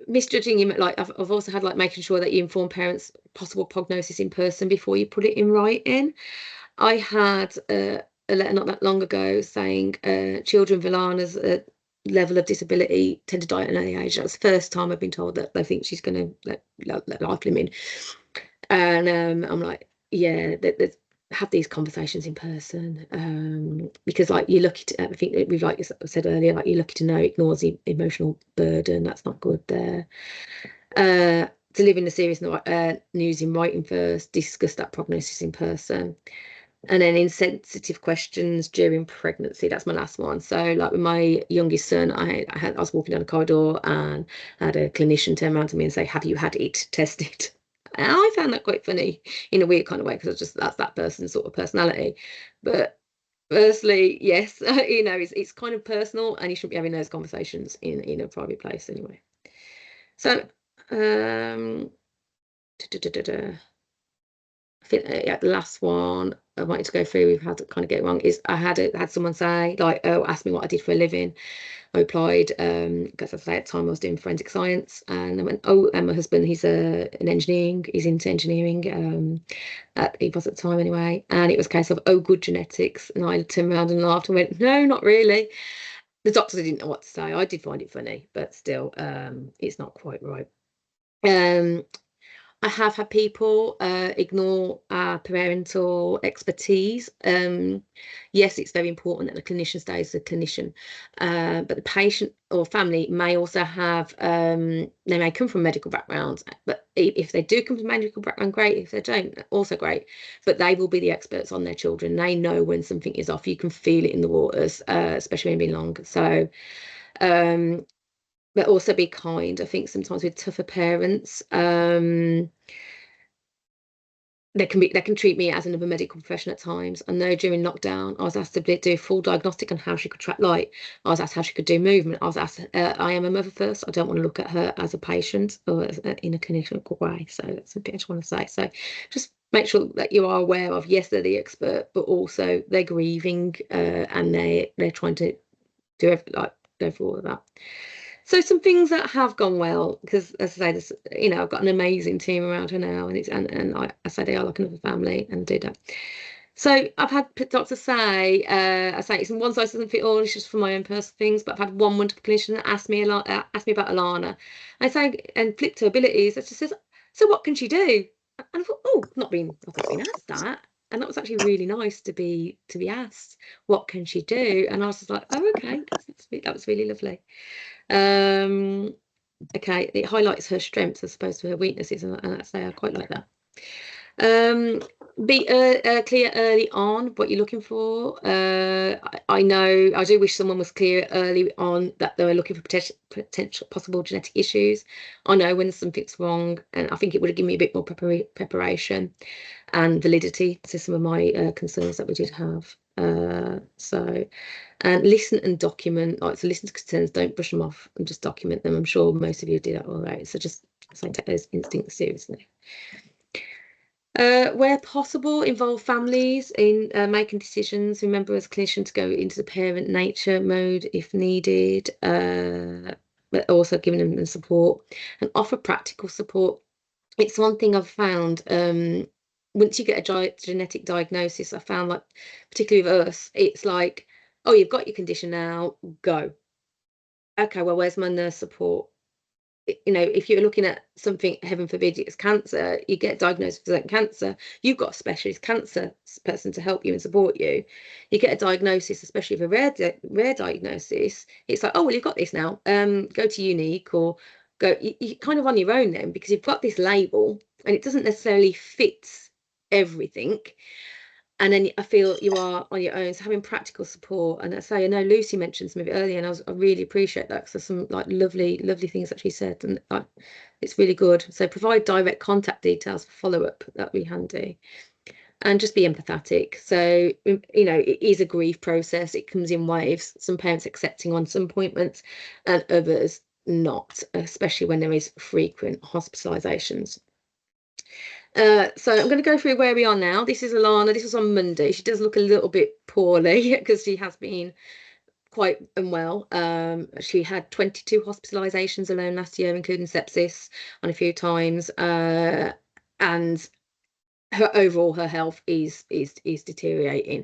Misjudging him, like I've also had like making sure that you inform parents possible prognosis in person before you put it in writing. I had a letter not that long ago saying children with Alana's level of disability tend to die at an early age. That's the first time I've been told that they think she's going to let life limit. And I'm like, yeah, have these conversations in person, because like you're lucky to, I think we've, like I said earlier, like you're lucky to know ignores the emotional burden. That's not good there. Delivering the serious news in writing first, discuss that prognosis in person. And then insensitive questions during pregnancy. That's my last one. So like with my youngest son, I was walking down a corridor and I had a clinician turn around to me and say, have you had it tested? And I found that quite funny in a weird kind of way, because that's that person's sort of personality. But firstly, yes, you know, it's kind of personal, and you shouldn't be having those conversations in a private place anyway. So I think the last one I wanted to go through, we've had to kind of get it wrong, is I had someone say, like, oh, ask me what I did for a living. I replied, because as I say, at the time I was doing forensic science, and I went, oh, and my husband, he's into engineering, he was at the time anyway, and it was a case of, oh, good genetics, and I turned around and laughed and went, no, not really. The doctors didn't know what to say. I did find it funny, but still, it's not quite right. I have had people ignore our parental expertise. Yes, it's very important that the clinician stays a clinician, but the patient or family may also have, they may come from medical backgrounds, but if they do come from medical background, great. If they don't, also great. But they will be the experts on their children. They know when something is off. You can feel it in the waters, especially when it's been long. So, but also be kind. I think sometimes with tougher parents, they can treat me as another medical profession at times. I know during lockdown, I was asked to do a full diagnostic on how she could track light. I was asked how she could do movement. I was asked, I am a mother first. I don't want to look at her as a patient or in a clinical way. So that's a bit I just want to say. So just make sure that you are aware of, yes, they're the expert, but also they're grieving, and they're trying to do go through all of that. So some things that have gone well, because as I say, this, you know, I've got an amazing team around her now, and I say they are like another family, and do that. So I've had doctors say, I say it's one size doesn't fit all. It's just for my own personal things. But I've had one wonderful clinician that asked me about Alana. I say, and flipped her abilities. It just says, so what can she do? And I thought, oh, I've not been asked that. And that was actually really nice to be asked, what can she do? And I was just like, oh, okay, that was really lovely. Okay, it highlights her strengths as opposed to her weaknesses, and I say I quite like that. Be clear early on what you're looking for. I know I do wish someone was clear early on that they were looking for potential possible genetic issues. I know when something's wrong, and I think it would have given me a bit more preparation and validity to some of my concerns that we did have. And listen and document. Like, so listen to concerns, don't brush them off, and just document them. I'm sure most of you do that already. So just take those instincts seriously. Where possible, involve families in making decisions. Remember, as clinicians, to go into the parent nature mode if needed, but also giving them the support and offer practical support. It's one thing I've found. Once you get a genetic diagnosis, I found, like, particularly with us, it's like, oh, you've got your condition now, go. Okay, well, where's my nurse support? You know, if you're looking at something, heaven forbid, it's cancer, you get diagnosed with cancer, you've got a specialist cancer person to help you and support you. You get a diagnosis, especially with a rare diagnosis, it's like, oh, well, you've got this now, go to Unique, or go, you're kind of on your own then, because you've got this label and it doesn't necessarily fit everything. And then I feel you are on your own. So having practical support, and I say, I know Lucy mentioned some of it earlier, and I really appreciate that, because there's some like lovely things that she said, and it's really good. So provide direct contact details for follow-up, that'd be handy, and just be empathetic. So, you know, it is a grief process. It comes in waves. Some parents accepting on some appointments, and others not, especially when there is frequent hospitalizations. So I'm going to go through where we are now. This is Alana. This was on Monday. She does look a little bit poorly because she has been quite unwell. She had 22 hospitalizations alone last year, including sepsis on a few times. And her health is deteriorating.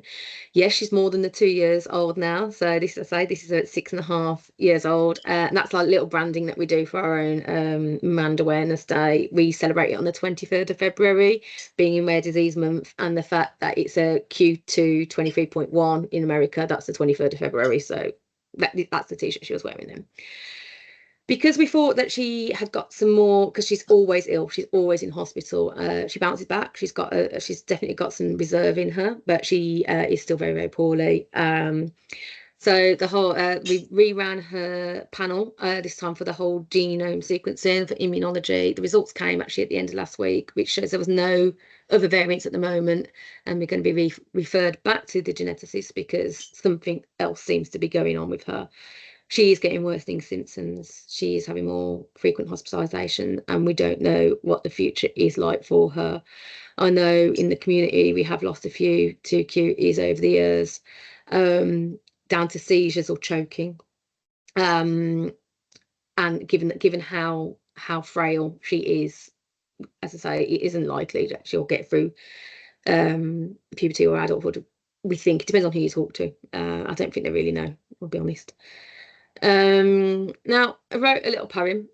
Yes, she's more than the 2 years old now. So this is at 6.5 years old. And that's like little branding that we do for our own Mand Awareness Day. We celebrate it on the 23rd of February, being in Rare Disease Month, and the fact that it's a Q2 23.1 in America, that's the 23rd of February. So that's the t-shirt she was wearing then. Because we thought that she had got some more, because she's always ill, she's always in hospital. She bounces back. She's definitely got some reserve in her, but she is still very, very poorly. So the whole we reran her panel this time for the whole genome sequencing for immunology. The results came actually at the end of last week, which shows there was no other variants at the moment, and we're going to be referred back to the geneticist because something else seems to be going on with her. She is getting worsening symptoms. She is having more frequent hospitalisation, and we don't know what the future is like for her. I know in the community we have lost a few to cuties over the years, down to seizures or choking. And given how frail she is, as I say, it isn't likely that she'll get through puberty or adulthood. We think it depends on who you talk to. I don't think they really know, I'll be honest. Now I wrote a little poem,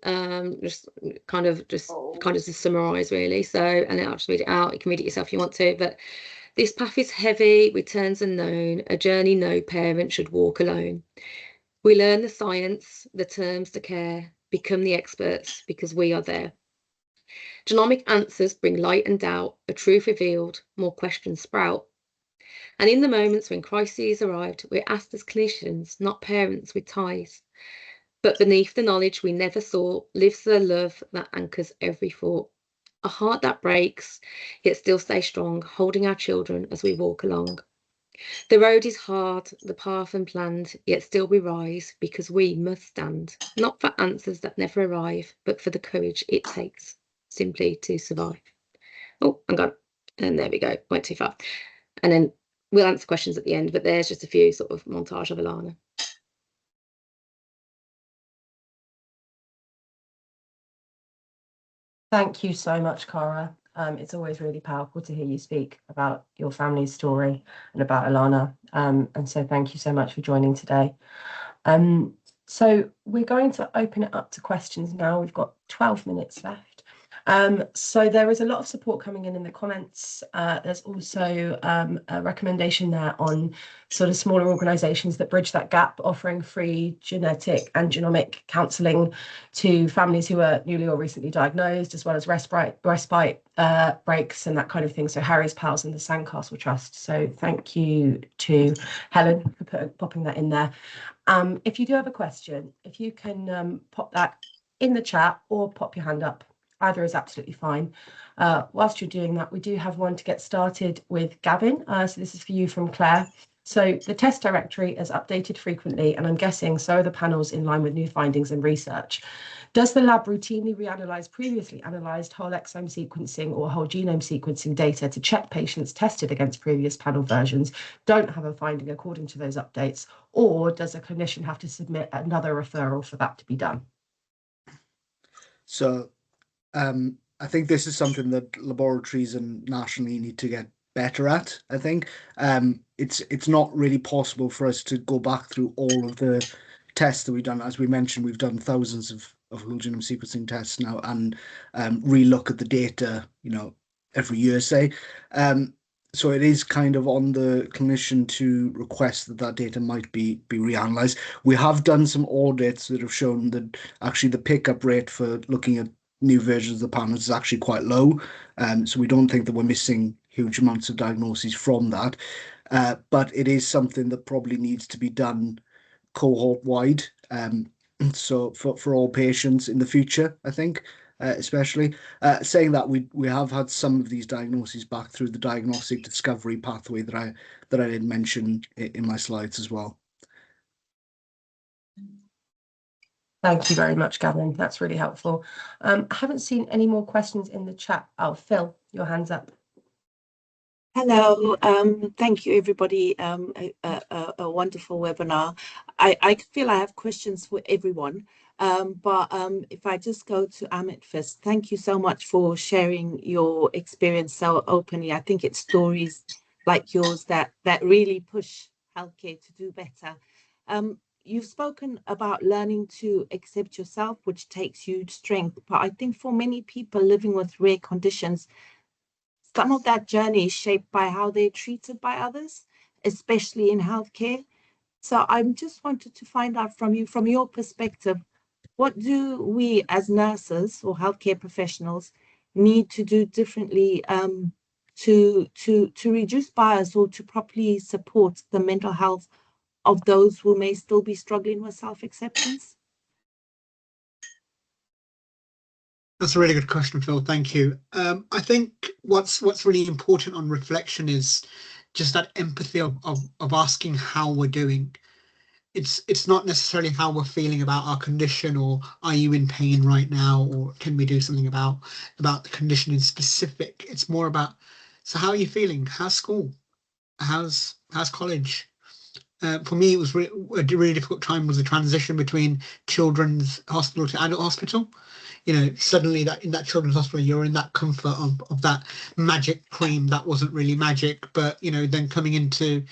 just to summarize really. So, and then I'll just read it out. You can read it yourself if you want to. But this path is heavy, returns unknown, a journey no parent should walk alone. We learn the science, the terms to care, become the experts because we are there. Genomic answers bring light and doubt, a truth revealed, more questions sprout. And in the moments when crises arrived, we're asked as clinicians, not parents with ties. But beneath the knowledge we never saw lives the love that anchors every thought. A heart that breaks, yet still stays strong, holding our children as we walk along. The road is hard, the path unplanned, yet still we rise because we must stand, not for answers that never arrive, but for the courage it takes simply to survive. Oh, I'm gone. And there we go, went too far. And then we'll answer questions at the end, but there's just a few sort of montage of Alana. Thank you so much, Cara. It's always really powerful to hear you speak about your family's story and about Alana. And so thank you so much for joining today. So we're going to open it up to questions now. We've got 12 minutes left. So there is a lot of support coming in the comments. There's also a recommendation there on sort of smaller organisations that bridge that gap, offering free genetic and genomic counselling to families who are newly or recently diagnosed, as well as respite breaks and that kind of thing. So Harry's Pals and the Sandcastle Trust. So thank you to Helen for popping that in there. If you do have a question, if you can pop that in the chat or pop your hand up, either is absolutely fine. Whilst you're doing that, we do have one to get started with Gavin. So this is for you from Claire. So the test directory is updated frequently, and I'm guessing so are the panels in line with new findings and research. Does the lab routinely reanalyze previously analysed whole exome sequencing or whole genome sequencing data to check patients tested against previous panel versions don't have a finding according to those updates, or does a clinician have to submit another referral for that to be done? So I think this is something that laboratories and nationally need to get better at. I think it's not really possible for us to go back through all of the tests that we've done. As we mentioned, we've done thousands of whole genome sequencing tests now, and relook at the data, every year, say. So it is kind of on the clinician to request that data might be reanalyzed. We have done some audits that have shown that actually the pickup rate for looking at new versions of the panels is actually quite low. So we don't think that we're missing huge amounts of diagnoses from that. But it is something that probably needs to be done cohort-wide. So for all patients in the future, I think, especially. Saying that, we have had some of these diagnoses back through the diagnostic discovery pathway that I did mention in my slides as well. Thank you very much, Gavin. That's really helpful. I haven't seen any more questions in the chat. Oh, Phil, your hand's up. Hello, thank you everybody. A wonderful webinar. I feel I have questions for everyone, but if I just go to Amit first, thank you so much for sharing your experience so openly. I think it's stories like yours that really push healthcare to do better. You've spoken about learning to accept yourself, which takes huge strength, but I think for many people living with rare conditions, some of that journey is shaped by how they're treated by others, especially in healthcare. So I'm just wanted to find out from you, from your perspective, what do we as nurses or healthcare professionals need to do differently to reduce bias or to properly support the mental health of those who may still be struggling with self-acceptance? That's a really good question, Phil. Thank you. I think what's really important on reflection is just that empathy of asking how we're doing. It's not necessarily how we're feeling about our condition, or are you in pain right now, or can we do something about the condition in specific. It's more about, so how are you feeling? How's school? How's college? For me, it was a really difficult time was the transition between children's hospital to adult hospital. You know, suddenly that in that children's hospital, you're in that comfort of that magic cream that wasn't really magic, but you know, then coming into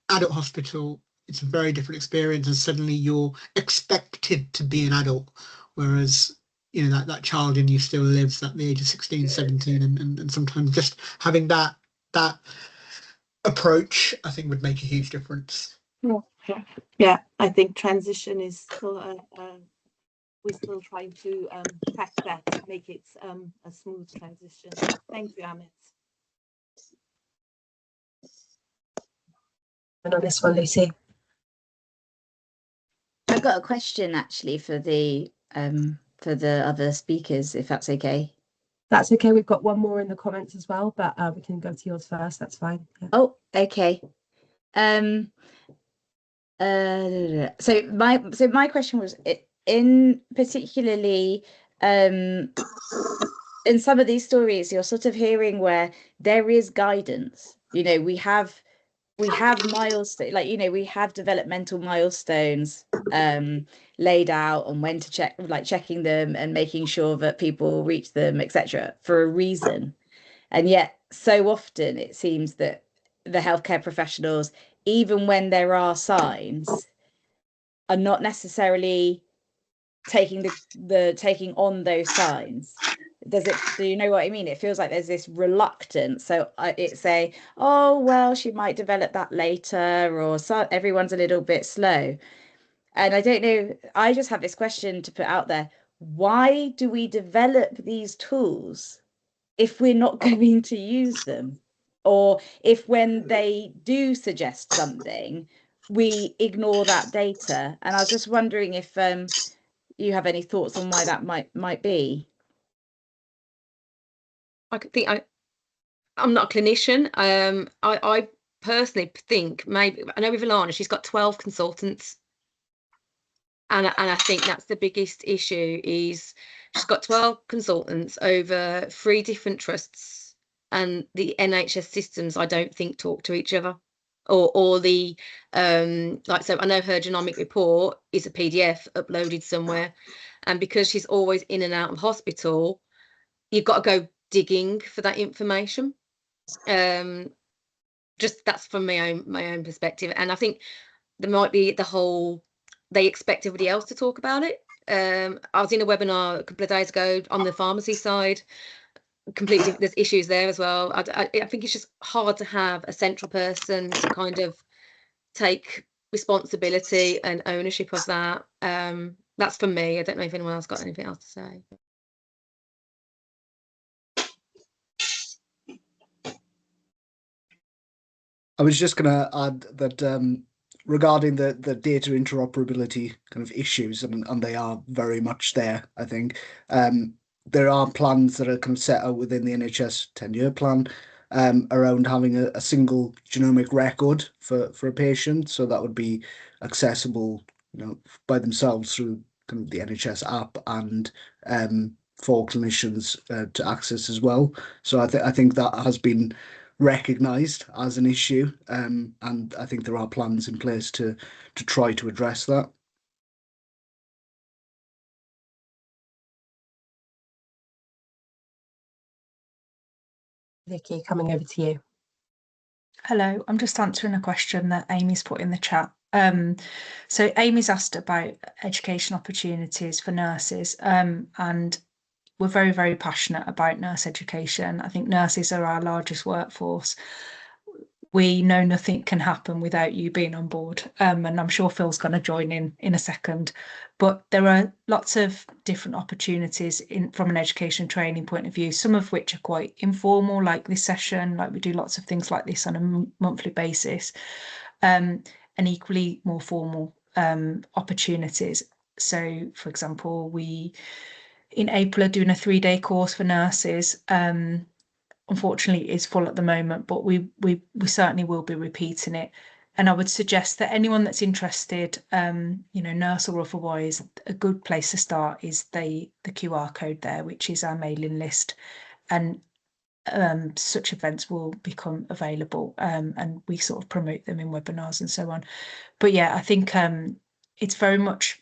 adult hospital, it's a very different experience, and suddenly you're expected to be an adult, whereas you know that child in you still lives at the age of 16, 17, and sometimes just having that approach, I think, would make a huge difference. Yeah, I think transition is still we're still trying to crack that, make it a smooth transition. Thank you, Amit. And on this one, Lucy. I've got a question actually for the other speakers, if that's okay. That's okay. We've got one more in the comments as well, but we can go to yours first. That's fine. Yeah. Oh, okay. So my question was, in particularly in some of these stories, you're sort of hearing where there is guidance. You know, we have milestones, like, you know, we have developmental milestones laid out on when to check, like checking them and making sure that people reach them, etc., for a reason. And yet so often it seems that the healthcare professionals, even when there are signs, are not necessarily taking on those signs. Do you know what I mean? It feels like there's this reluctance. So it's a, oh well, she might develop that later, or so everyone's a little bit slow. And I don't know, I just have this question to put out there. Why do we develop these tools if we're not going to use them? Or if when they do suggest something, we ignore that data? And I was just wondering if you have any thoughts on why that might be? I could think I'm not a clinician. I personally think maybe, I know with Ilana, she's got 12 consultants. And I think that's the biggest issue, is she's got 12 consultants over 3 different trusts, and the NHS systems, I don't think, talk to each other. Or the like, so I know her genomic report is a PDF uploaded somewhere, and because she's always in and out of hospital, you've got to go digging for that information. Just that's from my own perspective. And I think there might be the whole, they expect everybody else to talk about it. I was in a webinar a couple of days ago on the pharmacy side. Completely, there's issues there as well. I think it's just hard to have a central person to kind of take responsibility and ownership of that. That's for me. I don't know if anyone else got anything else to say. I was just going to add that regarding the data interoperability kind of issues, and they are very much there, I think. There are plans that are kind of set out within the NHS 10-year plan around having a single genomic record for a patient. So that would be accessible, you know, by themselves through kind of the NHS app and for clinicians to access as well. So I think that has been recognised as an issue, and I think there are plans in place to try to address that. Vicky, coming over to you. Hello, I'm just answering a question that Amy's put in the chat. So Amy's asked about education opportunities for nurses, and we're very, very passionate about nurse education. I think nurses are our largest workforce. We know nothing can happen without you being on board, and I'm sure Phil's going to join in a second. But there are lots of different opportunities from an education training point of view, some of which are quite informal, like this session, like we do lots of things like this on a monthly basis, and equally more formal opportunities. So, for example, we in April are doing a 3-day course for nurses. Unfortunately, it's full at the moment, but we certainly will be repeating it. And I would suggest that anyone that's interested, nurse or otherwise, a good place to start is the QR code there, which is our mailing list. And such events will become available, and we sort of promote them in webinars and so on. But yeah, I think it's very much,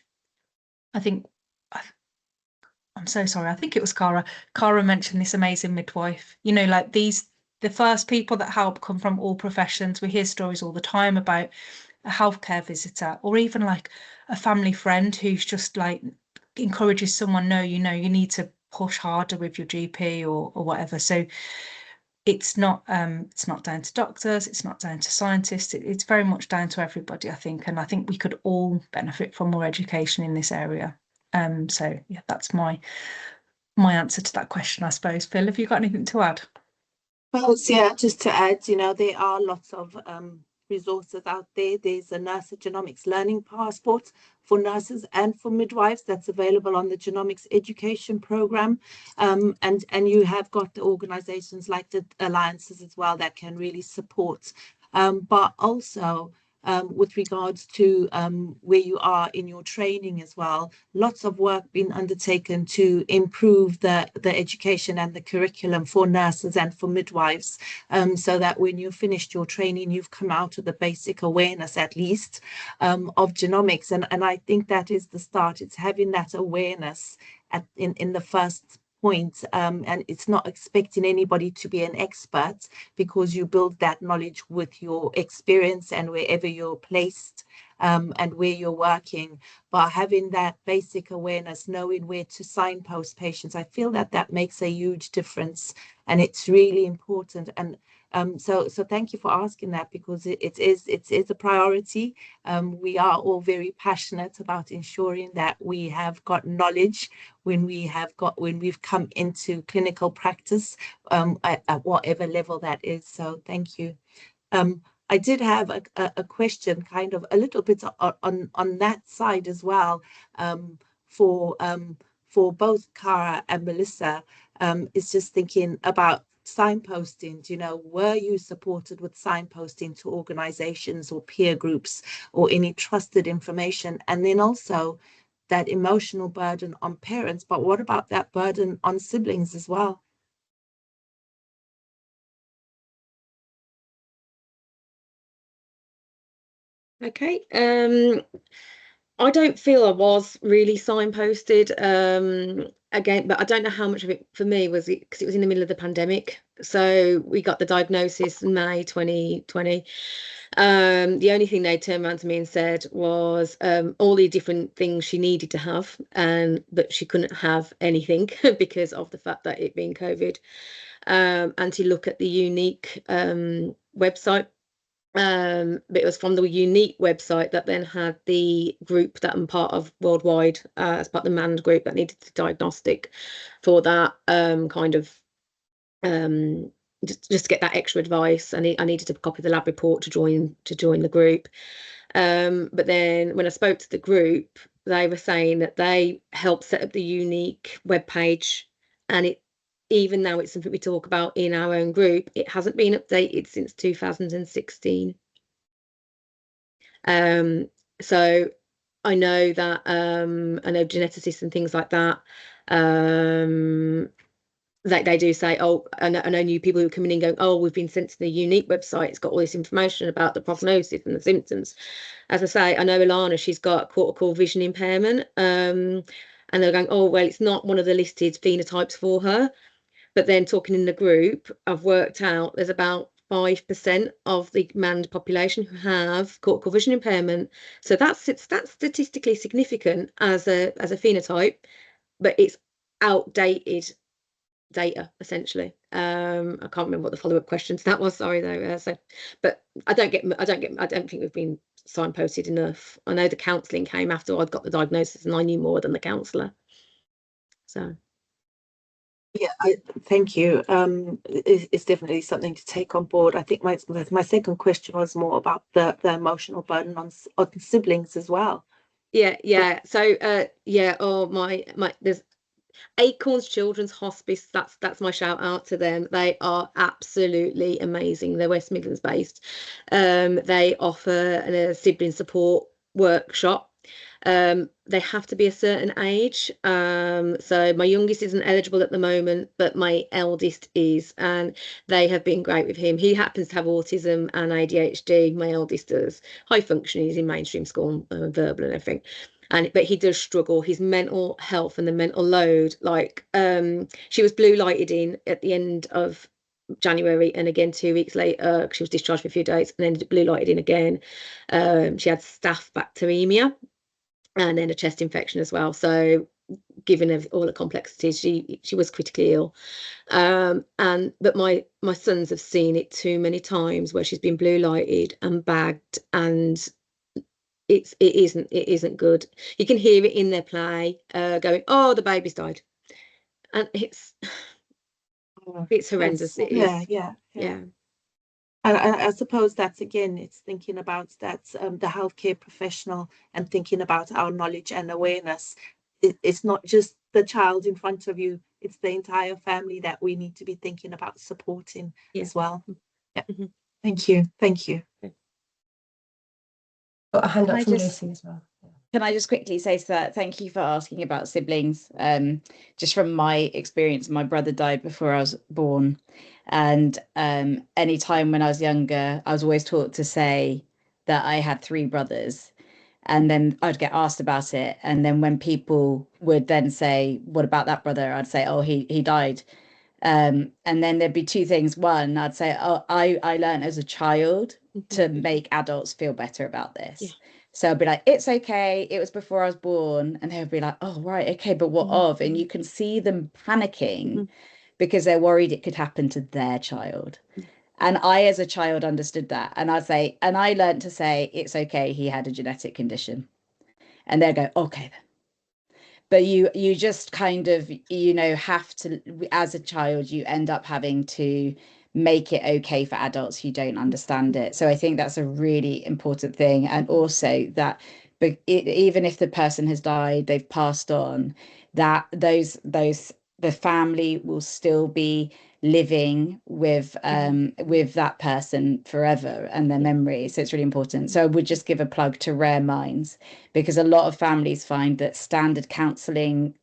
I'm so sorry. I think it was Cara. Cara mentioned this amazing midwife. Like the first people that help come from all professions. We hear stories all the time about a healthcare visitor, or even like a family friend who's just like encourages someone, no, you need to push harder with your GP or whatever. So it's not down to doctors, it's not down to scientists, it's very much down to everybody, I think. And I think we could all benefit from more education in this area. So yeah, that's my answer to that question, I suppose. Phil, have you got anything to add? Well, yeah, just to add, there are lots of resources out there. There's a Nurse Genomics Learning Passport for nurses and for midwives that's available on the Genomics Education Program. And you have got the organizations like the alliances as well that can really support. But also, with regards to where you are in your training as well, lots of work being undertaken to improve the education and the curriculum for nurses and for midwives, so that when you finished your training, you've come out with the basic awareness, at least, of genomics. And I think that is the start. It's having that awareness in the first point, and it's not expecting anybody to be an expert, because you build that knowledge with your experience and wherever you're placed, and where you're working. But having that basic awareness, knowing where to signpost patients, I feel that makes a huge difference, and it's really important. And so thank you for asking that, because it is a priority. We are all very passionate about ensuring that we have got knowledge when we've come into clinical practice, at whatever level that is. So thank you. I did have a question, kind of a little bit on that side as well, for both Cara and Melissa. Is just thinking about signposting. Were you supported with signposting to organizations or peer groups or any trusted information? And then also that emotional burden on parents, but what about that burden on siblings as well? Okay. I don't feel I was really signposted, again, but I don't know how much of it for me was it, because it was in the middle of the pandemic. So we got the diagnosis in May 2020. The only thing they turned around to me and said was all the different things she needed to have, but she couldn't have anything because of the fact that it being COVID. And to look at the unique website. But it was from the unique website that then had the group that I'm part of worldwide, as part of the manned group that needed the diagnostic for that, kind of just to get that extra advice. I needed to copy the lab report to join the group. But then when I spoke to the group, they were saying that they helped set up the unique web page, and even though it's something we talk about in our own group, it hasn't been updated since 2016. So I know that I know geneticists and things like that They do say, oh, I know new people who are coming in going, oh, we've been sent to the unique website. It's got all this information about the prognosis and the symptoms. As I say, I know Ilana, she's got cortical vision impairment. And they're going, oh, well, it's not one of the listed phenotypes for her. But then talking in the group, I've worked out there's about 5% of the manned population who have cortical vision impairment. So that's statistically significant as a phenotype, but it's outdated data essentially. I can't remember what the follow-up questions that was, sorry though. But I don't think we've been signposted enough. I know the counselling came after I'd got the diagnosis and I knew more than the counsellor. So yeah, thank you. It's definitely something to take on board. I think my second question was more about the emotional burden on siblings as well. Yeah. So there's Acorns Children's Hospice, that's my shout out to them. They are absolutely amazing. They're West Midlands based. They offer a sibling support workshop. They have to be a certain age. So my youngest isn't eligible at the moment, but my eldest is, and they have been great with him. He happens to have autism and ADHD. My eldest does. High functioning, he's in mainstream school, verbal and everything. But he does struggle. His mental health and the mental load, like she was blue lighted in at the end of January, and again 2 weeks later she was discharged for a few days and then blue lighted in again. She had staph bacteremia and then a chest infection as well. So given all the complexities, she was critically ill. But my sons have seen it too many times where she's been blue lighted and bagged, and it isn't good. You can hear it in their play, going, oh, the baby's died, and it's horrendous. It is. Yeah. And I suppose that's, again, it's thinking about that, the healthcare professional, and thinking about our knowledge and awareness. It's not just the child in front of you, it's the entire family that we need to be thinking about supporting as well. Yeah. Mm-hmm. Thank you. Got a hand up from Lucy as well. Can I just quickly say that thank you for asking about siblings. Just from my experience, my brother died before I was born. And any time when I was younger, I was always taught to say that I had 3 brothers. And then I'd get asked about it. And then when people would then say, what about that brother? I'd say, oh, he died. And then there'd be 2 things. One, I'd say, oh, I learned as a child to make adults feel better about this. Yeah. So I'd be like, it's okay, it was before I was born. And they would be like, oh, right, okay, but what of? And you can see them panicking because they're worried it could happen to their child. And I, as a child, understood that. And I'd say, and I learned to say, it's okay, he had a genetic condition. And they'd go, okay then. But you just kind of, have to, as a child, you end up having to make it okay for adults who don't understand it. So I think that's a really important thing. And also that, but even if the person has died, they've passed on, that the family will still be living with that person forever and their memory. So it's really important. So I would just give a plug to Rare Minds, because a lot of families find that standard counselling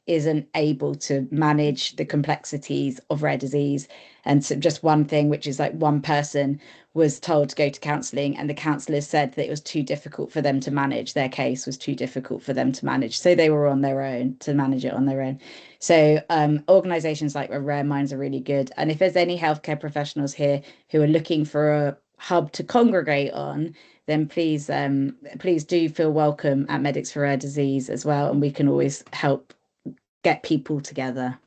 isn't able to manage the complexities of rare disease. And so just one thing, which is like one person was told to go to counselling and the counsellors said that it was too difficult for them to manage. Their case was too difficult for them to manage. So they were on their own to manage it on their own. So organisations like Rare Minds are really good. And if there's any healthcare professionals here who are looking for a hub to congregate on, then please do feel welcome at Medics for Rare Disease as well. And we can always help get people together.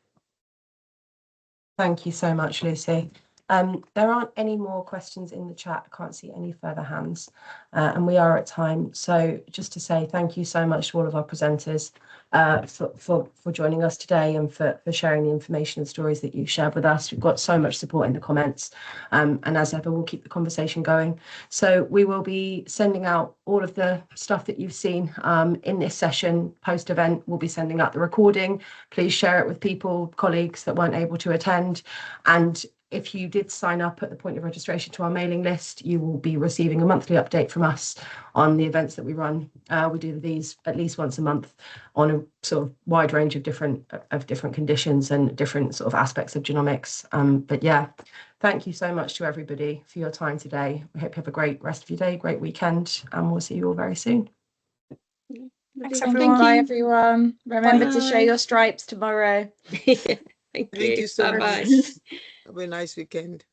Thank you so much, Lucy. There aren't any more questions in the chat. I can't see any further hands, and we are at time. So just to say thank you so much to all of our presenters for joining us today and for sharing the information and stories that you shared with us. We've got so much support in the comments, and as ever, we'll keep the conversation going. So we will be sending out all of the stuff that you've seen in this session. Post-event, we'll be sending out the recording. Please share it with people, colleagues that weren't able to attend. And if you did sign up at the point of registration to our mailing list, you will be receiving a monthly update from us on the events that we run. We do these at least once a month on a sort of wide range of different conditions and different sort of aspects of genomics. But yeah, thank you so much to everybody for your time today. We hope you have a great rest of your day, great weekend, and we'll see you all very soon. Thanks, Thank everyone. you, everyone. Remember to show Bye. your stripes tomorrow. Thank Thank you so Bye-bye. much. Have a nice weekend.